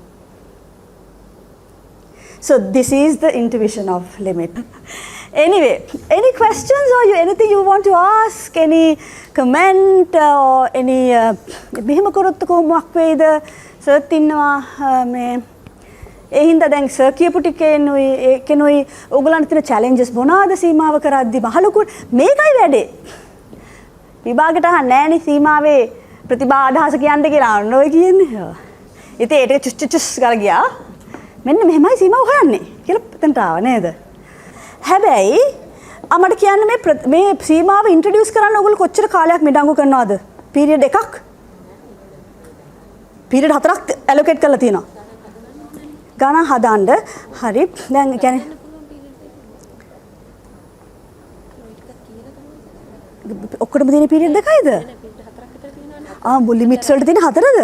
So this is the intuition of limit. Anyway, any questions or anything you want to ask? Any comment or any මෙහෙම කරොත් කොහොමක් වේද? සර්ත් ඉන්නවා මේ ඒ හින්දා දැන් සර් කියපු ටිකේනුයි ඒකෙනුයි ඕගොල්ලන්ට තියෙන challenges මොනවාද සීමාව කරද්දි මහලුකු මේකයි වැඩේ. විභාගෙට අහන්නේ නෑනේ සීමාවේ ප්‍රතිභා අදහස කියන්න කියලා අන්න ඔය කියන්නේ. ඉතින් ඒක චුස් කරලා ගියා. මෙන්න මෙහෙමයි සීමාව හොයන්නේ කියලා එතනට ආව නේද? හැබැයි මට කියන්න මේ සීමාව ඉන්ට්‍රොඩියුස් කරන්න ඔයගොල්ලෝ කොච්චර කාලයක් මිඩංගු කරනවද? පීරියඩ් එකක්? පීරියඩ් 4ක් ඇලොකේට් කරලා තියෙනවා. ගණන් හදාන්න. හරි. දැන් කියන්නේ ඔක්කොටම තියෙන පීරියඩ් එකයිද? ලිමිට්ස් වලට තියෙන 4ද?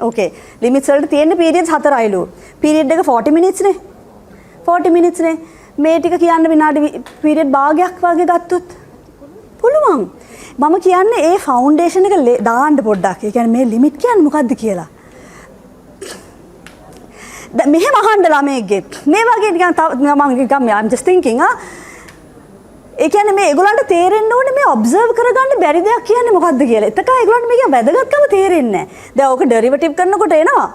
ඕකේ. ලිමිට්ස් වලට තියෙන පීරියඩ්ස් 4යිලු. පීරියඩ් එක 40 මිනිත්ස් නේ. 40 මිනිත්ස් නේ. මේ ටික කියන්න විනාඩි පීරියඩ් භාගයක් වගේ ගත්තොත් පුළුවන්. මම කියන්නේ ඒ ෆවුන්ඩේෂන් එක දාන්න පොඩ්ඩක්. ඒ කියන්නේ මේ ලිමිට් කියන්නේ මොකද්ද කියලා. දැන් මෙහෙම අහන්න ළමයෙක්ගේ මේ වගේ නිකන් මම I'm just thinking ඒ කියන්නේ මේ ඒගොල්ලන්ට තේරෙන්න ඕනේ මේ ඔබ්සර්ව් කරගන්න බැරි දෙයක් කියන්නේ මොකද්ද කියලා. එතකන් ඒගොල්ලන්ට මේකේ වැදගත්කම තේරෙන්නේ නැහැ. දැන් ඕක ඩෙරිවටිව් කරනකොට එනවා.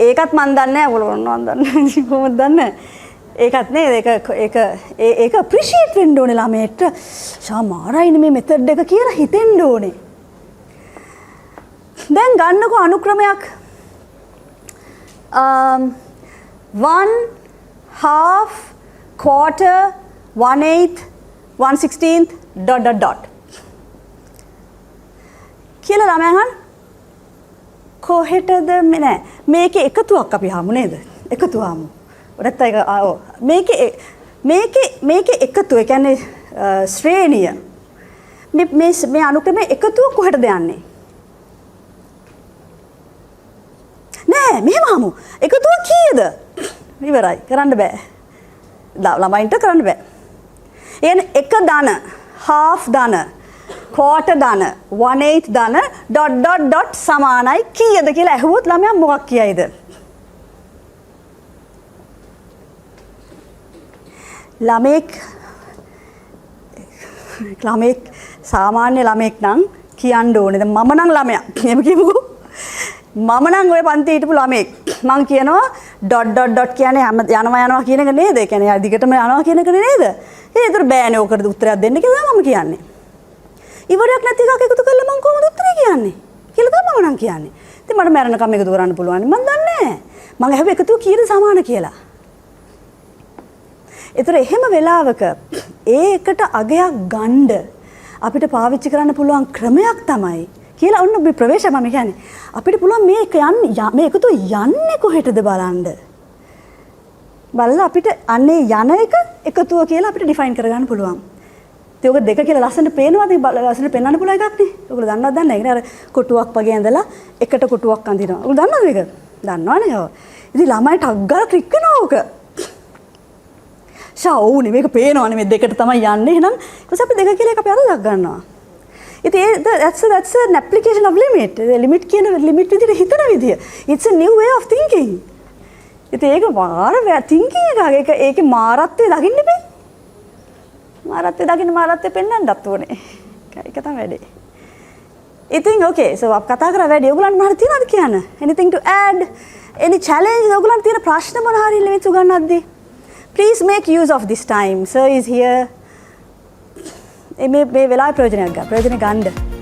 ඒකත් මන් දන්නේ නැහැ. ඔයගොල්ලෝ මන් දන්නේ කොහොමද දන්නේ? ඒකත් නේද ඒක අප්‍රීෂিয়েට් වෙන්න ඕනේ ළමයට. සාමාරයිනේ මේ මෙතඩ් එක කියලා හිතෙන්න ඕනේ. දැන් ගන්නකො අනුක්‍රමයක් 1/2 quarter 1/8 1/16 ... කියලා ළමයන් කොහෙටද නෑ මේකේ එකතුවක් අපි හමු නේද? එකතු හමු. ඔරත් එක මේකේ එකතු ඒ කියන්නේ ශ්‍රේණිය මේ අනුක්‍රමයේ එකතුව කොහෙටද යන්නේ? නෑ මෙහෙම හමු. එකතුව කීයද? ඉවරයි. කරන්න බෑ. ළමයින්ට කරන්න බෑ. එන්නේ එක ධන, half ධන, quarter ධන, 1/8 ධන ... සමානයි කීයද කියලා අහුවොත් ළමයා මොකක් කියයිද? ළමෙක් සාමාන්‍ය ළමෙක් නම් කියන්න ඕනේ. දැන් මම නම් ළමයා. එහෙම කියමුකෝ. මම නම් ওই පන්ති හිටපු ළමෙක්. මං කියනවා ... කියන්නේ යනවා කියන එක නේද? ඒ කියන්නේ දිගටම යනවා කියන එක නේද? ඒතර බෑනේ ඔකට උත්තරයක් දෙන්න කියලා මම කියන්නේ. ඉවරයක් නැති එකක් එකතු කරලා මං කොහොමද උත්තරේ කියන්නේ? කියලා තමයි මම නම් කියන්නේ. ඉතින් මට මැරෙනකම් එකතු කරන්න පුළුවන්. මං දන්නේ නැහැ. මං අහුව එකතු කීයද සමාන කියලා. ඒතර එහෙම වෙලාවක ඒකට අගයක් ගන්න අපිට පාවිච්චි කරන්න පුළුවන් ක්‍රමයක් තමයි කියලා ඔන්න මේ ප්‍රවේශය මම කියන්නේ අපිට පුළුවන් මේක යන්නේ මේ එකතු යන්නේ කොහෙටද බලන්න බලලා අපිට අන්නේ යන එක එකතුව කියලා අපිට ඩිෆයින් කරගන්න පුළුවන්. ඉතින් ඔක දෙක කියලා ලස්සනට පේනවාද? ලස්සනට පෙන්වන්න පුළුවන් එකක් නේ. ඔයගොල්ලෝ දන්නවද දන්නේ නැහැ. අර කොටුවක් වගේ ඇඳලා එකට කොටුවක් අඳිනවා. ඔයගොල්ලෝ දන්නවද මේක? දන්නවනේ ඔව්. ඉතින් ළමයි ටක් ගාලා ක්ලික් වෙනවා ඔක. ඕනේ මේක පේනවනේ මේ දෙකට තමයි යන්නේ. එහෙනම් ඊපස්සේ අපි දෙක කියලා එක අපි අරදක් ගන්නවා. ඉතින් that's an application of limit. limit කියන limit විදිහට හිතන විදිය. It's a new way of thinking. ඉතින් ඒක මාර thinking එකක්. ඒකේ මාරත්වය දකින්න බෑ. මාරත්වය පෙන්වන්නත් ඕනේ. ඒක තමයි වැඩේ. ඉතින් okay so අපි කතා කරා වැඩි. ඔයගොල්ලන්ට මොනවද තියනවද කියන්න? Anything to add? Any challenge? ඔයගොල්ලන්ට තියෙන ප්‍රශ්න මොන හරි limits උගන්වද්දී? Please make use of this time. Sir is here. මේ වෙලාවේ ප්‍රයෝජනයක් ගන්න.